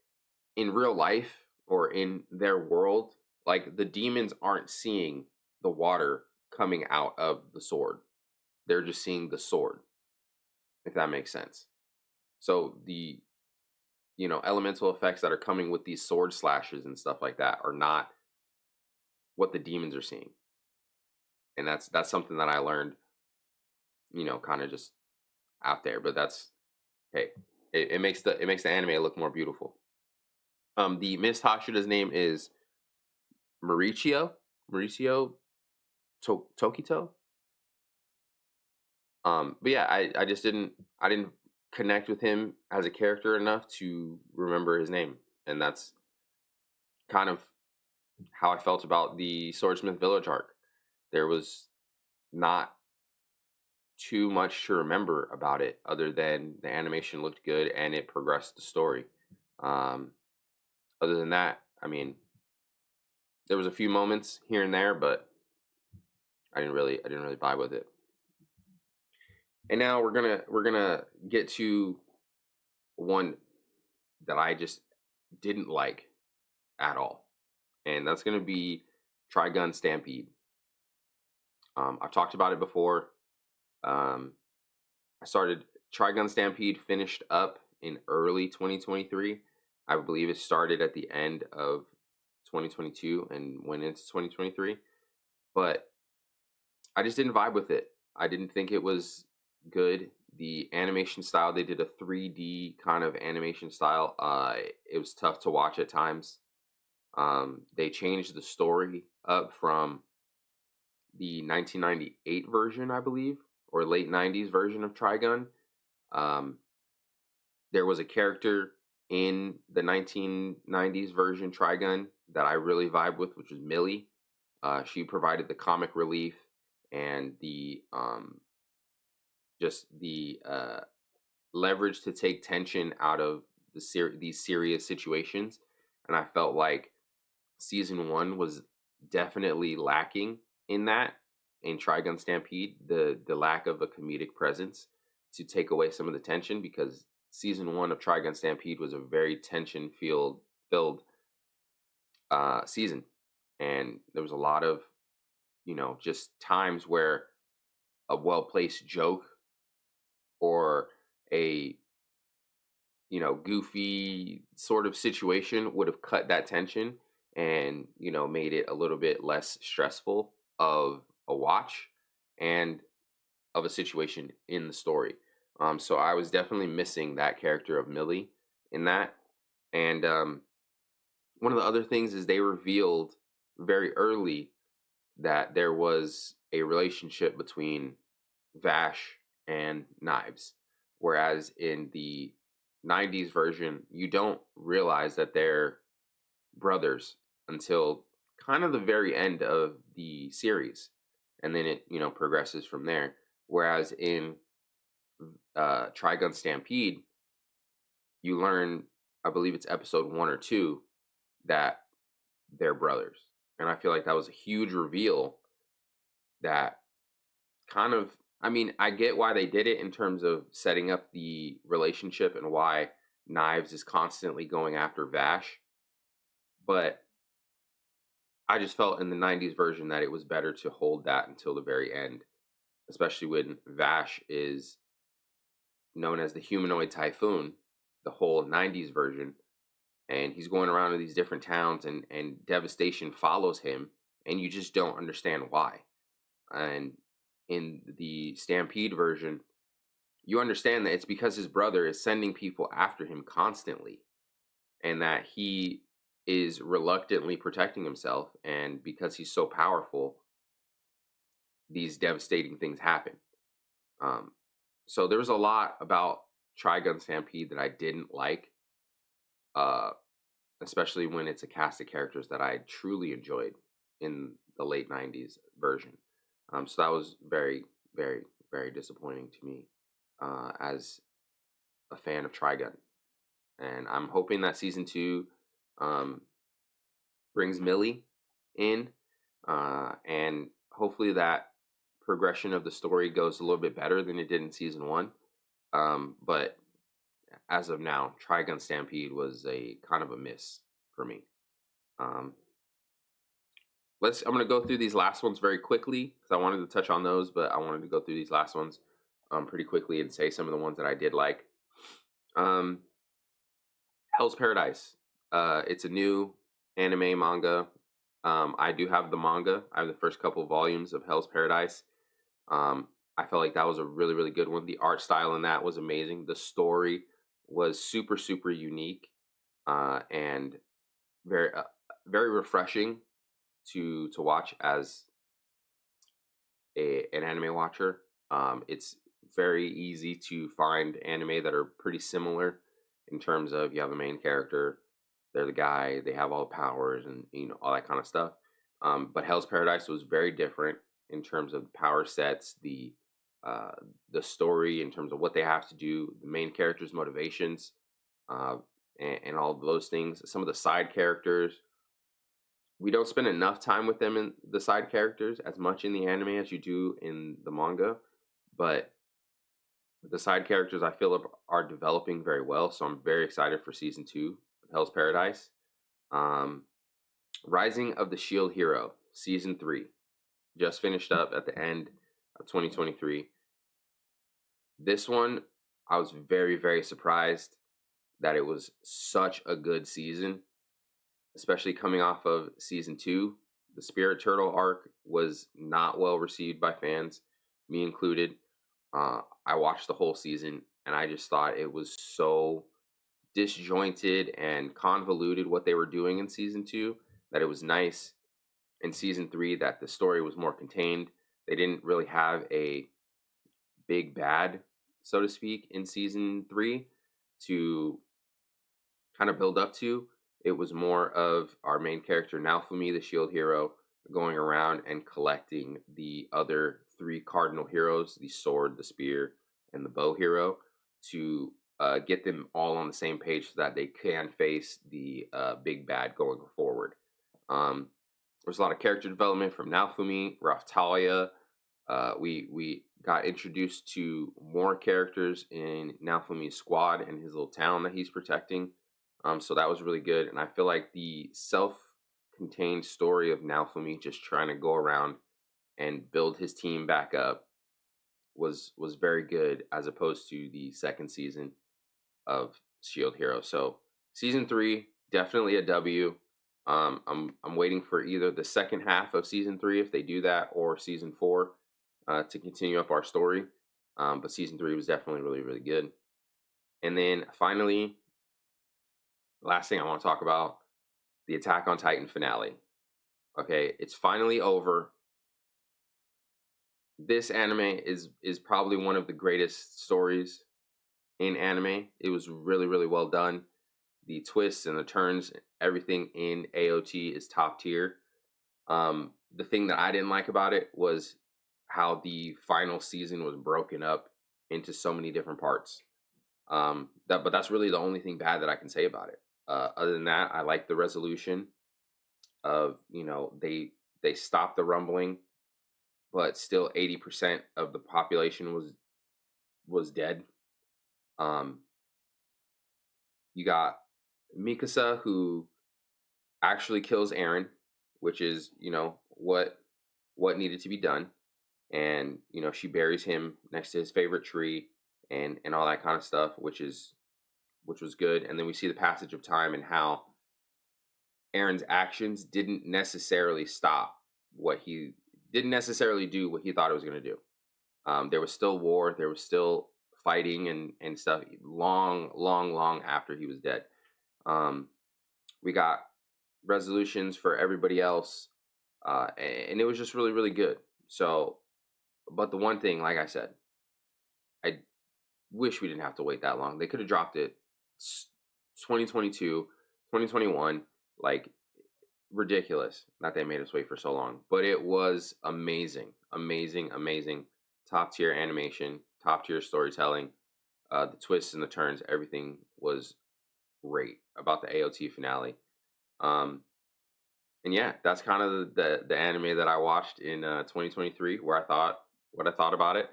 in real life or in their world, like the demons aren't seeing the water coming out of the sword; they're just seeing the sword. If that makes sense. So the elemental effects that are coming with these sword slashes and stuff like that are not what the demons are seeing, and that's something that I learned, kind of just out there. But that's hey, it makes the anime look more beautiful. The Miss Hashira's name is Mauricio Tokito. But yeah, I just didn't connect with him as a character enough to remember his name, and that's kind of how I felt about the Swordsmith Village arc. There was not too much to remember about it other than the animation looked good and it progressed the story. Um, Other than that, I mean, there was a few moments here and there, but I didn't really vibe with it. And now we're gonna get to one that I just didn't like at all, and that's gonna be Trigun Stampede. I've talked about it before. Um, I started Trigun Stampede finished up in early 2023. I believe it started at the end of 2022 and went into 2023. But I just didn't vibe with it. I didn't think it was good. The animation style, they did a 3D kind of animation style. It was tough to watch at times. They changed the story up from the 1998 version, I believe, or late 90s version of Trigun. Um, there was a character in the 1990s version Trigun that I really vibe with, which was Millie. She provided the comic relief and the just the leverage to take tension out of these serious situations, and I felt like season one was definitely lacking in that. In Trigun Stampede, the lack of a comedic presence to take away some of the tension, because season one of Trigun Stampede was a very tension filled season, and there was a lot of just times where a well placed joke or a goofy sort of situation would have cut that tension and made it a little bit less stressful of a watch and of a situation in the story. So I was definitely missing that character of Millie in that. And one of the other things is they revealed very early that there was a relationship between Vash and Knives, whereas in the 90s version, you don't realize that they're brothers until kind of the very end of the series. and then it progresses from there. Whereas in Trigun Stampede, you learn, I believe it's episode 1 or 2, that they're brothers, and I feel like that was a huge reveal that kind of, I mean, I get why they did it in terms of setting up the relationship and why Knives is constantly going after Vash, but I just felt in the 90s version that it was better to hold that until the very end, especially when Vash is known as the humanoid typhoon, the whole 90s version, and he's going around to these different towns, and devastation follows him, and you just don't understand why. And in the Stampede version, you understand that it's because his brother is sending people after him constantly, and that he is reluctantly protecting himself, and because he's so powerful, these devastating things happen. um, so there was a lot about Trigun Stampede that I didn't like, uh, especially when it's a cast of characters that I truly enjoyed in the late 90s version. So that was very, very, very disappointing to me as a fan of Trigun. And I'm hoping that season 2 um, brings Millie in, and hopefully that progression of the story goes a little bit better than it did in season 1. But as of now, Trigun Stampede was a kind of a miss for me. Um, I'm going to go through these last ones very quickly because I wanted to touch on those, but I wanted to go through these last ones pretty quickly and say some of the ones that I did like. Um, Hell's Paradise. It's a new anime manga. I do have the manga. I have the first couple of volumes of Hell's Paradise. I felt like that was a really, really good one. The art style in that was amazing. The story was super, super unique, and very, very refreshing to watch as an anime watcher. It's very easy to find anime that are pretty similar in terms of you have the main character, they're the guy, they have all the powers, and all that kind of stuff. But Hell's Paradise was very different in terms of the power sets, uh, the story, in terms of what they have to do, the main character's motivations, uh, and all of those things. Some of the side characters, we don't spend enough time with them in the side characters as much in the anime as you do in the manga, but the side characters I feel are developing very well. So I'm very excited for season 2 of Hell's Paradise. Um, Rising of the Shield Hero season 3 just finished up at the end of 2023. This one, I was very, very surprised that it was such a good season, especially coming off of season 2. The Spirit Turtle arc was not well received by fans, me included. I watched the whole season and I just thought it was so disjointed and convoluted what they were doing in season 2 that it was nice in season 3 that the story was more contained. They didn't really have a big bad, so to speak, in season 3 to kind of build up to. It was more of our main character, Naofumi, the shield hero, going around and collecting the other 3 cardinal heroes, the sword, the spear, and the bow hero, to get them all on the same page so that they can face the big bad going forward. There's a lot of character development from Naofumi, Raftalia. We got introduced to more characters in Naofumi's squad and his little town that he's protecting. So that was really good. And I feel like the self-contained story of Naofumi just trying to go around and build his team back up was very good, as opposed to the second season of Shield Hero. So season 3, definitely a W. I'm waiting for either the second half of season 3 if they do that, or season 4 to continue up our story. But season 3 was definitely really, really good. And then finally, last thing I want to talk about, the Attack on Titan finale. Okay, it's finally over. This anime is probably one of the greatest stories in anime. It was really, really well done. The twists and the turns, everything in AOT is top tier. The thing that I didn't like about it was how the final season was broken up into so many different parts. But that's really the only thing bad that I can say about it. Other than that, I like the resolution of, they stopped the rumbling, but still 80% of the population was dead. You got Mikasa, who actually kills Aaron, which is, what needed to be done. And, she buries him next to his favorite tree and all that kind of stuff, which was good. And then we see the passage of time and how Aaron's actions didn't necessarily do what he thought it was going to do. There was still war, there was still fighting and stuff long after he was dead. We got resolutions for everybody else, and it was just really, really good. So, but the one thing, like I said, I wish we didn't have to wait that long. They could have dropped it 2022, 2021, like, ridiculous that they made us wait for so long. But it was amazing. Top tier animation, top tier storytelling, the twists and the turns, everything was great about the AOT finale. And yeah, that's kind of the anime that I watched in 2023, what I thought about it.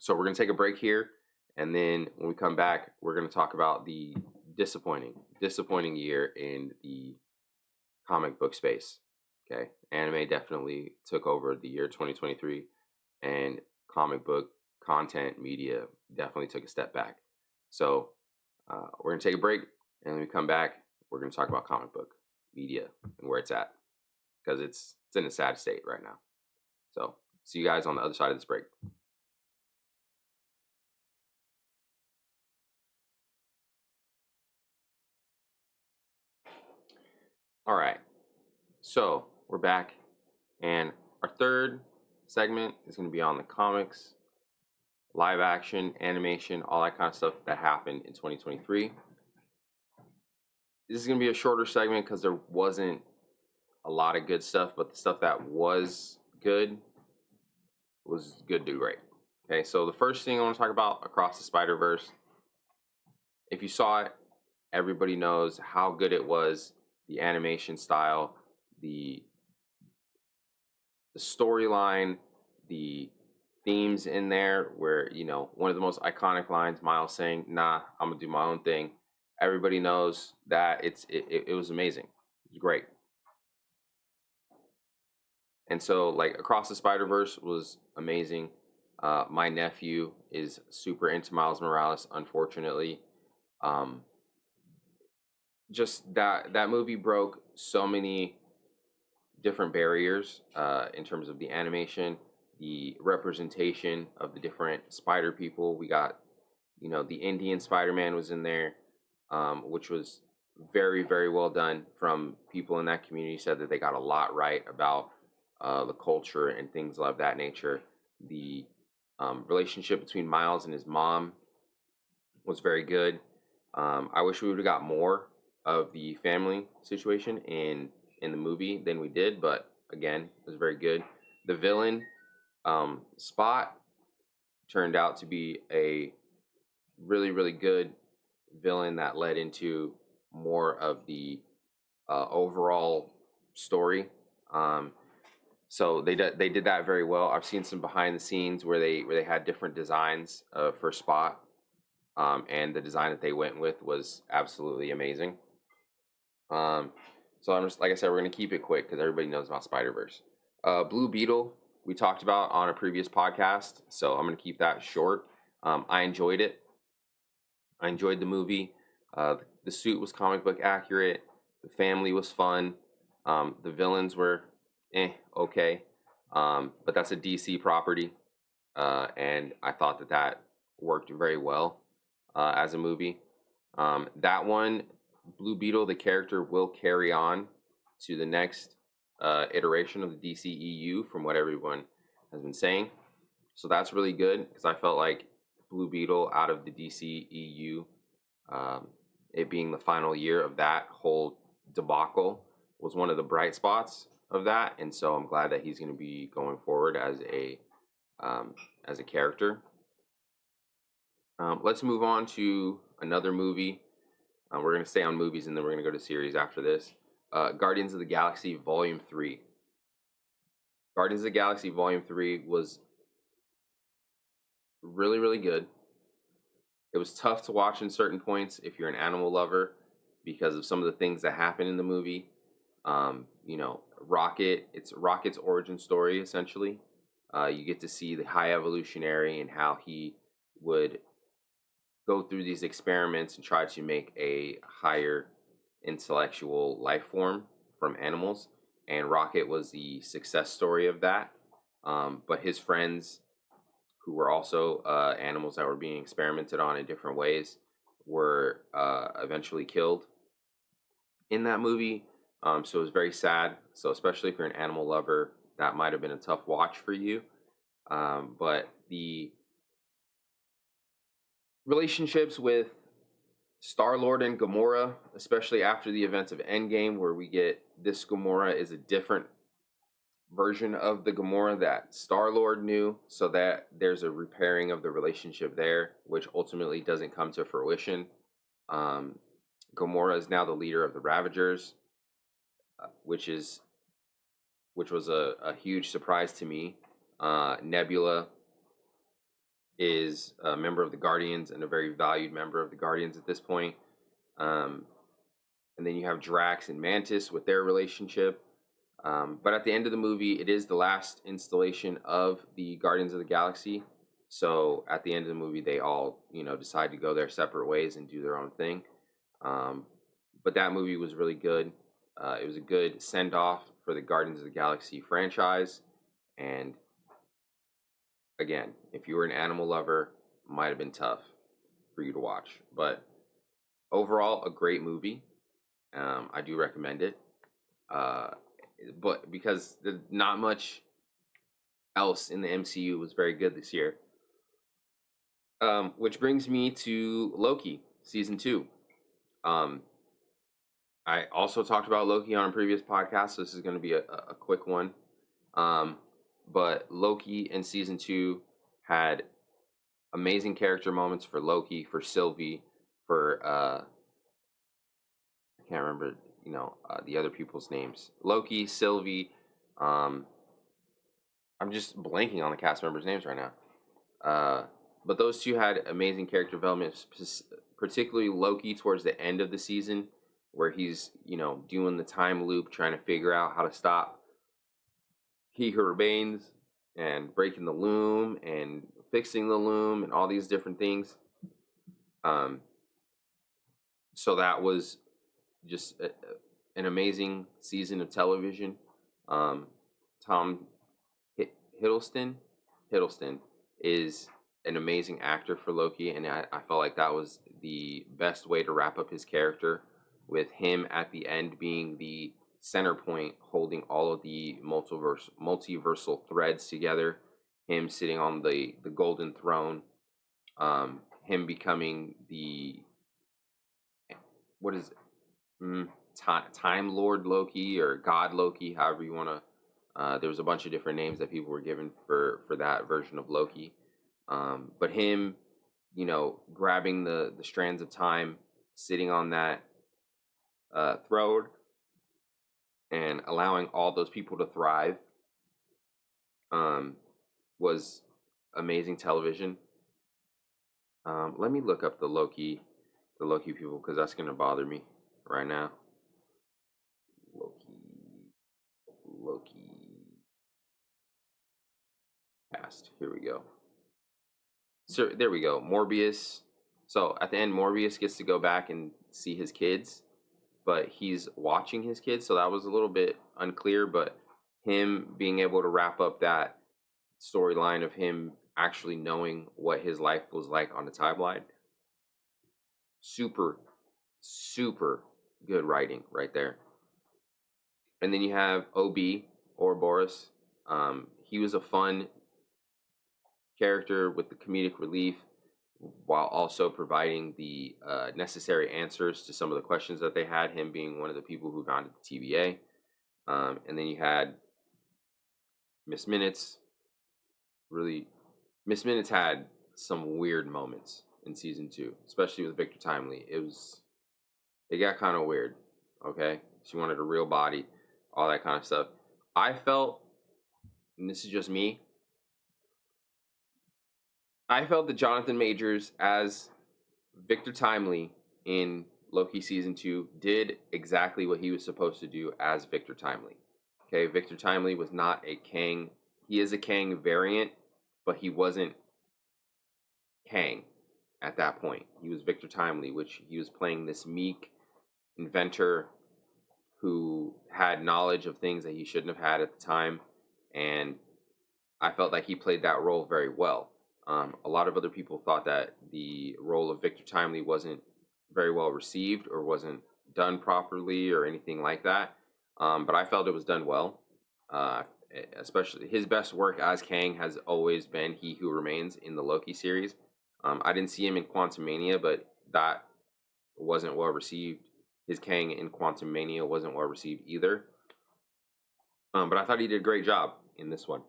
So we're gonna take a break here, and then when we come back, we're gonna talk about the disappointing year in the comic book space. Okay, anime definitely took over the year 2023, and comic book content media definitely took a step back. So we're gonna take a break, and when we come back, we're gonna talk about comic book media and where it's at, because it's in a sad state right now. So see you guys on the other side of this break. All right, so we're back, and our third segment is going to be on the comics, live action, animation, all that kind of stuff that happened in 2023. This is going to be a shorter segment because there wasn't a lot of good stuff, but the stuff that was good to great. Okay, so the first thing I want to talk about, Across the Spider-Verse. If you saw it, everybody knows how good it was. The animation style, the storyline, the themes in there, where, one of the most iconic lines, Miles saying, "Nah, I'm gonna do my own thing." Everybody knows that it was amazing. It was great. And so, like, Across the Spider-Verse was amazing. My nephew is super into Miles Morales, unfortunately. Just that movie broke so many different barriers in terms of the animation, the representation of the different spider people. We got, the Indian Spider-Man was in there, which was very, very well done from people in that community. Said that they got a lot right about the culture and things of that nature. The relationship between Miles and his mom was very good. I wish we would have got more of the family situation in the movie than we did, but again, it was very good. The villain, Spot, turned out to be a really, really good villain that led into more of the overall story. So they did that very well. I've seen some behind the scenes where they had different designs for Spot, and the design that they went with was absolutely amazing. So I'm just, like I said, we're gonna keep it quick because everybody knows about Spider-Verse. Blue Beetle, we talked about on a previous podcast, so I'm gonna keep that short. I enjoyed it. I enjoyed the movie. The suit was comic book accurate. The family was fun. The villains were okay. But that's a DC property, and I thought that worked very well as a movie. That one, Blue Beetle, the character will carry on to the next iteration of the DCEU, from what everyone has been saying. So that's really good, because I felt like Blue Beetle out of the DCEU, it being the final year of that whole debacle, was one of the bright spots. of that, and so I'm glad that he's going to be going forward as a character. Let's move on to another movie. We're going to stay on movies, and then we're going to go to series after this. Guardians of the Galaxy Volume 3. Guardians of the Galaxy Volume 3 was really, really good. It was tough to watch in certain points if you're an animal lover because of some of the things that happen in the movie. It's Rocket's origin story, essentially. You get to see the high evolutionary and how he would go through these experiments and try to make a higher intellectual life form from animals. And Rocket was the success story of that. But his friends, who were also animals that were being experimented on in different ways, were eventually killed in that movie. So it was very sad. So especially if you're an animal lover, that might have been a tough watch for you. But the relationships with Star-Lord and Gamora, especially after the events of Endgame, where we get this Gamora is a different version of the Gamora that Star-Lord knew, so that there's a repairing of the relationship there, which ultimately doesn't come to fruition. Gamora is now the leader of the Ravagers, which was a huge surprise to me. Nebula is a member of the Guardians and a very valued member of the Guardians at this point. And then you have Drax and Mantis with their relationship. But at the end of the movie, it is the last installation of the Guardians of the Galaxy. So at the end of the movie, they all, decide to go their separate ways and do their own thing. But that movie was really good. It was a good send-off for the Guardians of the Galaxy franchise. And again, if you were an animal lover, it might have been tough for you to watch. But overall, a great movie. I do recommend it. But because there's not much else in the MCU was very good this year. Which brings me to Loki, Season 2. I also talked about Loki on a previous podcast, so this is going to be a quick one. But Loki in Season 2 had amazing character moments for Loki, for Sylvie, for I can't remember, the other people's names. Loki, Sylvie. I'm just blanking on the cast members' names right now. But those two had amazing character development, particularly Loki towards the end of the season, where he's, doing the time loop, trying to figure out how to stop He Who Remains and breaking the loom and fixing the loom and all these different things. So that was just an amazing season of television. Tom Hiddleston is an amazing actor for Loki, and I felt like that was the best way to wrap up his character, with him at the end being the center point, holding all of the multiversal threads together, him sitting on the golden throne, him becoming the, what is it? Time Lord Loki or God Loki, however you want to. There was a bunch of different names that people were given for that version of Loki. But him, grabbing the strands of time, sitting on that throne, and allowing all those people to thrive, was amazing television. Let me look up the Loki people, because that's gonna bother me right now. Loki cast. Here we go. So there we go. Morbius. So at the end, Morbius gets to go back and see his kids, but he's watching his kids, so that was a little bit unclear. But him being able to wrap up that storyline of him actually knowing what his life was like on the timeline, super good writing right there. And then you have OB, Ouroboros. He was a fun character with the comedic relief, while also providing the necessary answers to some of the questions that they had, him being one of the people who founded the TVA. And then you had Miss Minutes. Really, Miss Minutes had some weird moments in season 2, especially with Victor Timely. It got kind of weird. Okay, she wanted a real body, all that kind of stuff. I felt, and this is just me, I felt that Jonathan Majors as Victor Timely in Loki season 2 did exactly what he was supposed to do as Victor Timely. Okay, Victor Timely was not a Kang. He is a Kang variant, but he wasn't Kang at that point. He was Victor Timely, which he was playing this meek inventor who had knowledge of things that he shouldn't have had at the time, and I felt like he played that role very well. A lot of other people thought that the role of Victor Timely wasn't very well received or wasn't done properly or anything like that, but I felt it was done well. Uh, Especially his best work as Kang has always been He Who Remains in the Loki series. I didn't see him in Quantumania, but that wasn't well received. His Kang in Quantumania wasn't well received either. But I thought he did a great job in this one.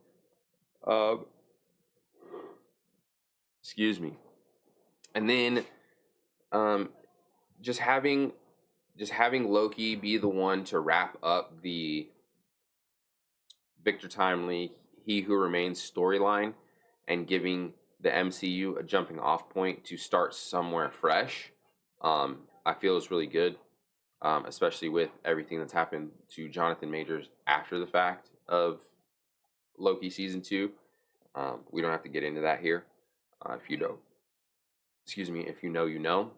Excuse me. And then just having Loki be the one to wrap up the Victor Timely He Who Remains storyline and giving the MCU a jumping off point to start somewhere fresh, I feel is really good, especially with everything that's happened to Jonathan Majors after the fact of Loki season 2. We don't have to get into that here. If you don't, excuse me, if you know, you know.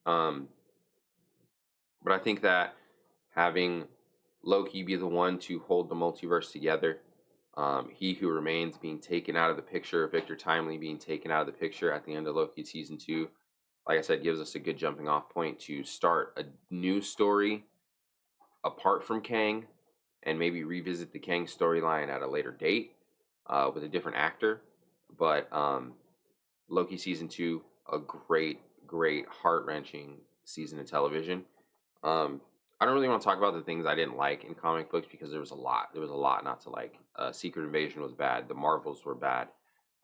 But I think that having Loki be the one to hold the multiverse together, He Who Remains being taken out of the picture, Victor Timely being taken out of the picture at the end of Loki season 2, like I said, gives us a good jumping off point to start a new story apart from Kang and maybe revisit the Kang storyline at a later date with a different actor. But Loki season 2, a great, great, heart wrenching season of television. I don't really want to talk about the things I didn't like in comic books because there was a lot. There was a lot not to like. Secret Invasion was bad. The Marvels were bad.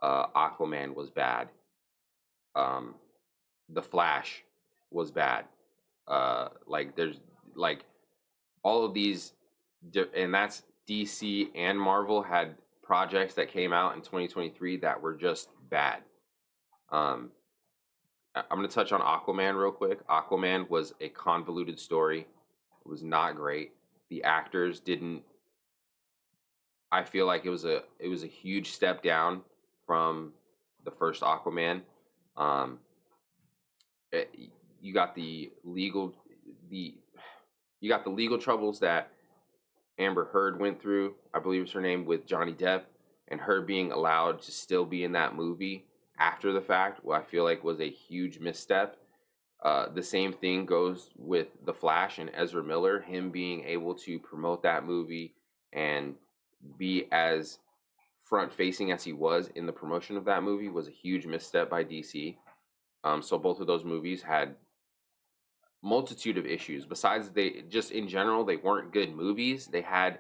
Aquaman was bad. The Flash was bad. Like there's like all of these, and that's DC and Marvel had projects that came out in 2023 that were just bad. I'm going to touch on Aquaman real quick. Aquaman was a convoluted story. It was not great. The actors didn't. I feel like it was a huge step down from the first Aquaman. Um, you got the legal troubles that Amber Heard went through. I believe it's her name, with Johnny Depp, and her being allowed to still be in that movie after the fact, what I feel like was a huge misstep. The same thing goes with The Flash and Ezra Miller. Him being able to promote that movie and be as front facing as he was in the promotion of that movie was a huge misstep by DC. So both of those movies had multitude of issues. Besides, they just in general they weren't good movies. They had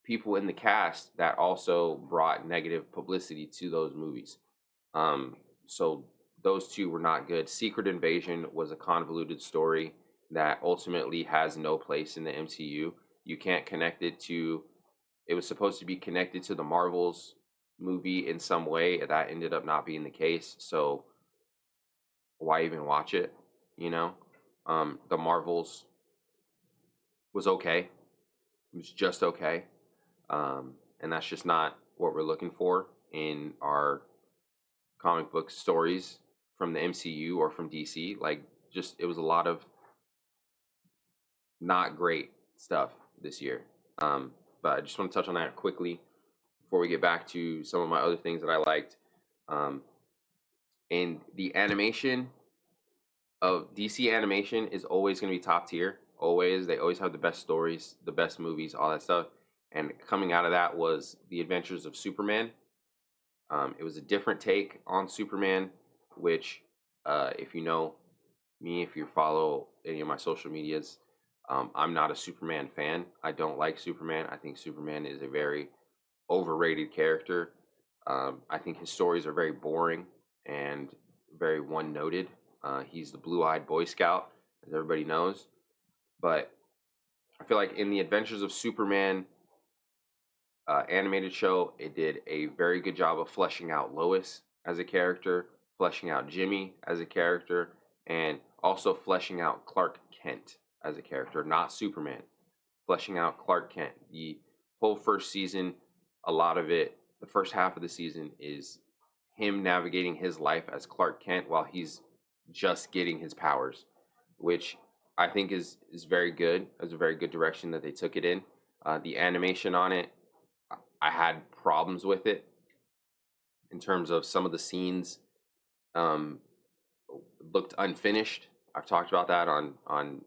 people in the cast that also brought negative publicity to those movies. So those two were not good. Secret Invasion was a convoluted story that ultimately has no place in the MCU. You can't connect it to. It was supposed to be connected to the Marvels movie in some way. That ended up not being the case. So why even watch it? You know, the Marvels was okay. It was just okay. And that's just not what we're looking for in our comic book stories from the MCU or from DC. Like, just it was a lot of not great stuff this year. But I just want to touch on that quickly before we get back to some of my other things that I liked. And the animation of DC animation is always going to be top tier. Always, they always have the best stories, the best movies, all that stuff. And coming out of that was The Adventures of Superman. It was a different take on Superman, which, if you know me, if you follow any of my social medias, I'm not a Superman fan. I don't like Superman. I think Superman is a very overrated character. I think his stories are very boring and very one noted. He's the blue eyed Boy Scout, as everybody knows. But I feel like in the Adventures of Superman animated show, it did a very good job of fleshing out Lois as a character, fleshing out Jimmy as a character, and also fleshing out Clark Kent as a character, not Superman. Fleshing out Clark Kent. The whole first season, a lot of it, the first half of the season is him navigating his life as Clark Kent while he's just getting his powers, which I think is very good. It's a very good direction that they took it in. The animation on it, I had problems with it in terms of some of the scenes um, looked unfinished. I've talked about that on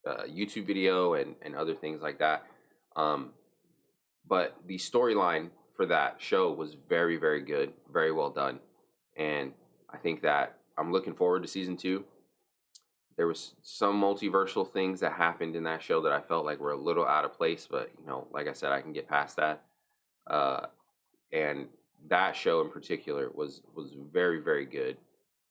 YouTube video and other things like that. Um, but the storyline for that show was very, very good, very well done. And I think that I'm looking forward to season 2. There was some multiversal things that happened in that show that I felt like were a little out of place, but like I said, I can get past that. Uh, and that show in particular was very, very good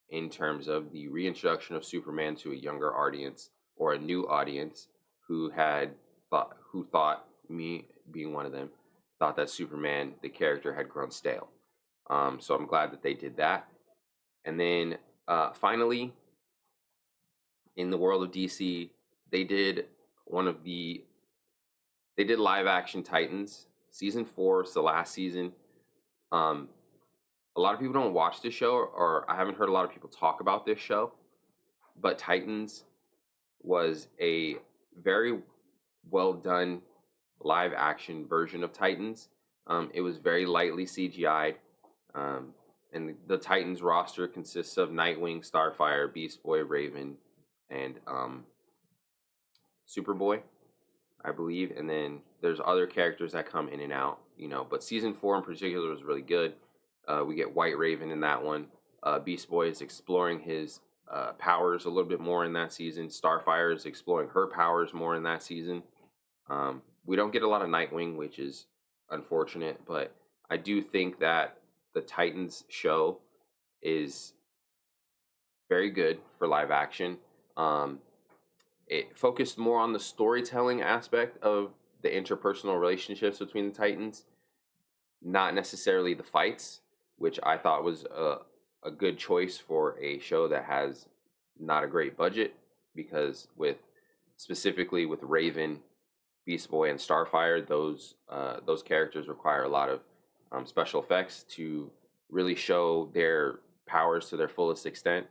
in terms of the reintroduction of Superman to a younger audience or a new audience who thought, me being one of them, thought that Superman the character had grown stale. So I'm glad that they did that. And then finally, in the world of DC, they did live action Titans. Season 4 is the last season. A lot of people don't watch this show, or I haven't heard a lot of people talk about this show, but Titans was a very well done live action version of Titans. It was very lightly CGI'd. And the Titans roster consists of Nightwing, Starfire, Beast Boy, Raven, and Superboy, I believe. And then there's other characters that come in and out, but season 4 in particular was really good. We get White Raven in that one. Beast Boy is exploring his powers a little bit more in that season. Starfire is exploring her powers more in that season. We don't get a lot of Nightwing, which is unfortunate, but I do think that the Titans show is very good for live action. It focused more on the storytelling aspect of the interpersonal relationships between the Titans, not necessarily the fights, which I thought was a good choice for a show that has not a great budget, because specifically with Raven, Beast Boy, and Starfire, those characters require a lot of special effects to really show their powers to their fullest extent.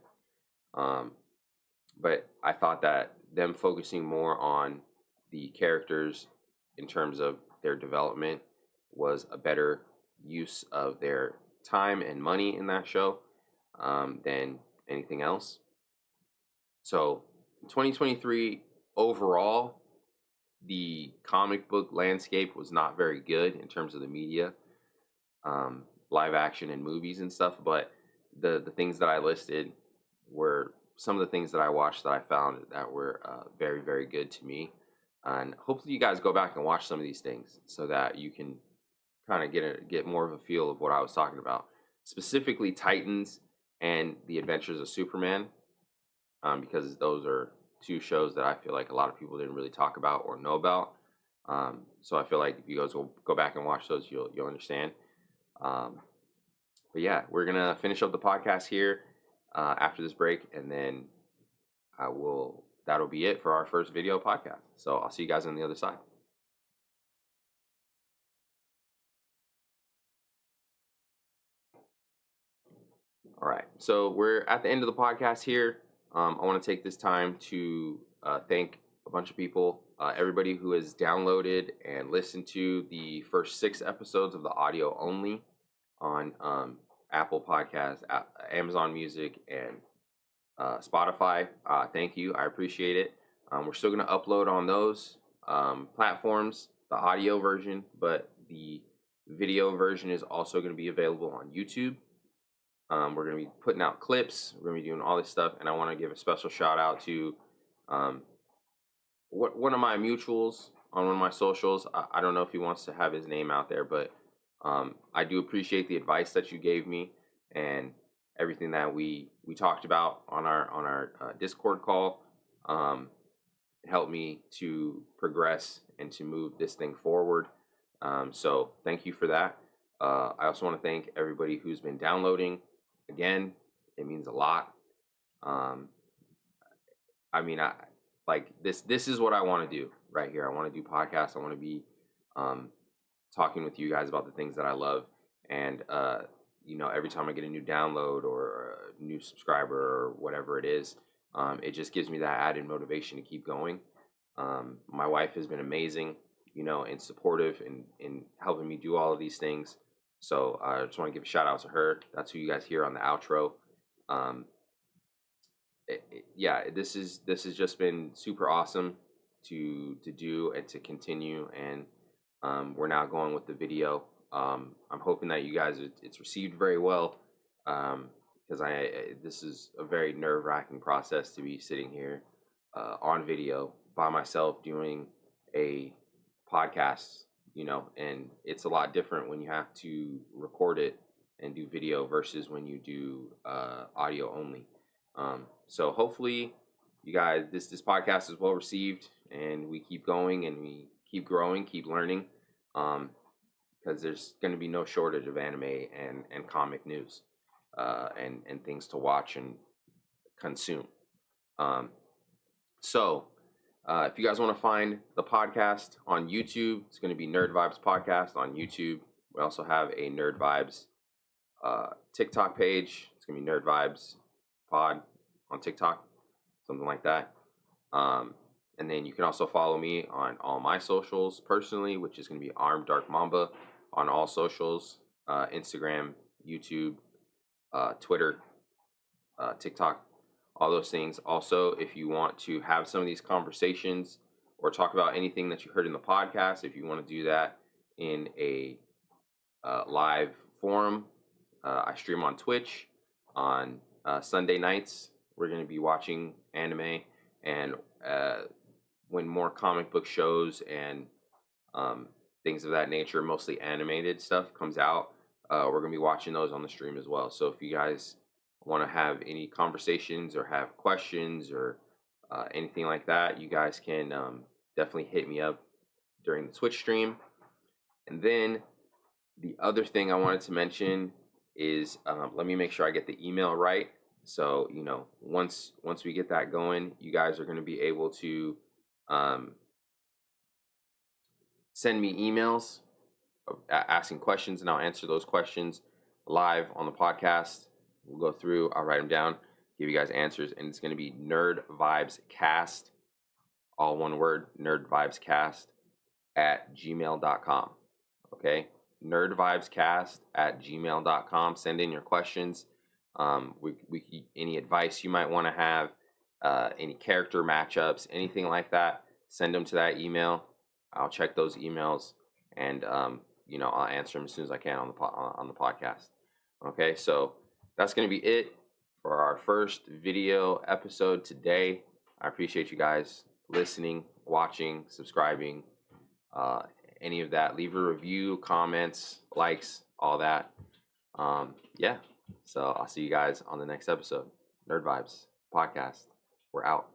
But I thought that them focusing more on the characters in terms of their development was a better use of their time and money in that show than anything else. So 2023 overall, the comic book landscape was not very good in terms of the media, live action and movies and stuff, but the things that I listed were some of the things that I watched that I found that were very, very good to me. And hopefully you guys go back and watch some of these things so that you can kind of get more of a feel of what I was talking about. Specifically Titans and The Adventures of Superman, because those are two shows that I feel like a lot of people didn't really talk about or know about. So I feel like if you guys will go back and watch those, you'll understand. But yeah, we're gonna finish up the podcast here after this break, and then that'll be it for our first video podcast. So I'll see you guys on the other side. All right, so we're at the end of the podcast here. I want to take this time to thank a bunch of people, everybody who has downloaded and listened to the first 6 episodes of the audio only on Apple Podcasts, Amazon Music, and Spotify. Thank you. I appreciate it. We're still going to upload on those platforms, the audio version, but the video version is also going to be available on YouTube. We're going to be putting out clips. We're going to be doing all this stuff, and I want to give a special shout out to one of my mutuals on one of my socials. I don't know if he wants to have his name out there, but I do appreciate the advice that you gave me and everything that we talked about on our Discord call. Um, helped me to progress and to move this thing forward. So thank you for that. I also want to thank everybody who's been downloading. Again, it means a lot. Um, I mean, I like this. This is what I want to do right here. I want to do podcasts. I want to be um, talking with you guys about the things that I love. And every time I get a new download or a new subscriber or whatever it is, it just gives me that added motivation to keep going. My wife has been amazing, and supportive in helping me do all of these things. So I just want to give a shout out to her. That's who you guys hear on the outro. Um, yeah, this has just been super awesome to do and to continue. And we're now going with the video. I'm hoping that you guys it's received very well, because this is a very nerve-wracking process to be sitting here on video by myself doing a podcast, and it's a lot different when you have to record it and do video versus when you do audio only. So hopefully you guys, this podcast is well received, and we keep going and we keep growing, keep learning, because there's going to be no shortage of anime and comic news, and things to watch and consume. So if you guys want to find the podcast on YouTube, it's going to be Nerd Vibes Podcast on YouTube. We also have a Nerd Vibes TikTok page. It's going to be Nerd Vibes Pod on TikTok, something like that. And then you can also follow me on all my socials personally, which is going to be Armed Dark Mamba on all socials, Instagram, YouTube, Twitter, TikTok, all those things. Also, if you want to have some of these conversations or talk about anything that you heard in the podcast, if you want to do that in a live forum, I stream on Twitch on Sunday nights. We're going to be watching anime, and when more comic book shows and things of that nature, mostly animated stuff, comes out, we're going to be watching those on the stream as well. So if you guys want to have any conversations or have questions or anything like that, you guys can definitely hit me up during the Twitch stream. And then the other thing I wanted to mention is, let me make sure I get the email right. So, once we get that going, you guys are going to be able to send me emails asking questions, and I'll answer those questions live on the podcast. We'll go through, I'll write them down, give you guys answers, and it's going to be Nerd Vibes Cast, all one word, Nerd Vibes Cast at gmail.com. Okay? nerdvibescast@gmail.com. Send in your questions. Any advice you might want to have, any character matchups, anything like that, send them to that email. I'll check those emails, and I'll answer them as soon as I can on the podcast. Okay, so that's going to be it for our first video episode today. I appreciate you guys listening, watching, subscribing, any of that. Leave a review, comments, likes, all that. Yeah. So I'll see you guys on the next episode. Nerd Vibes Podcast. We're out.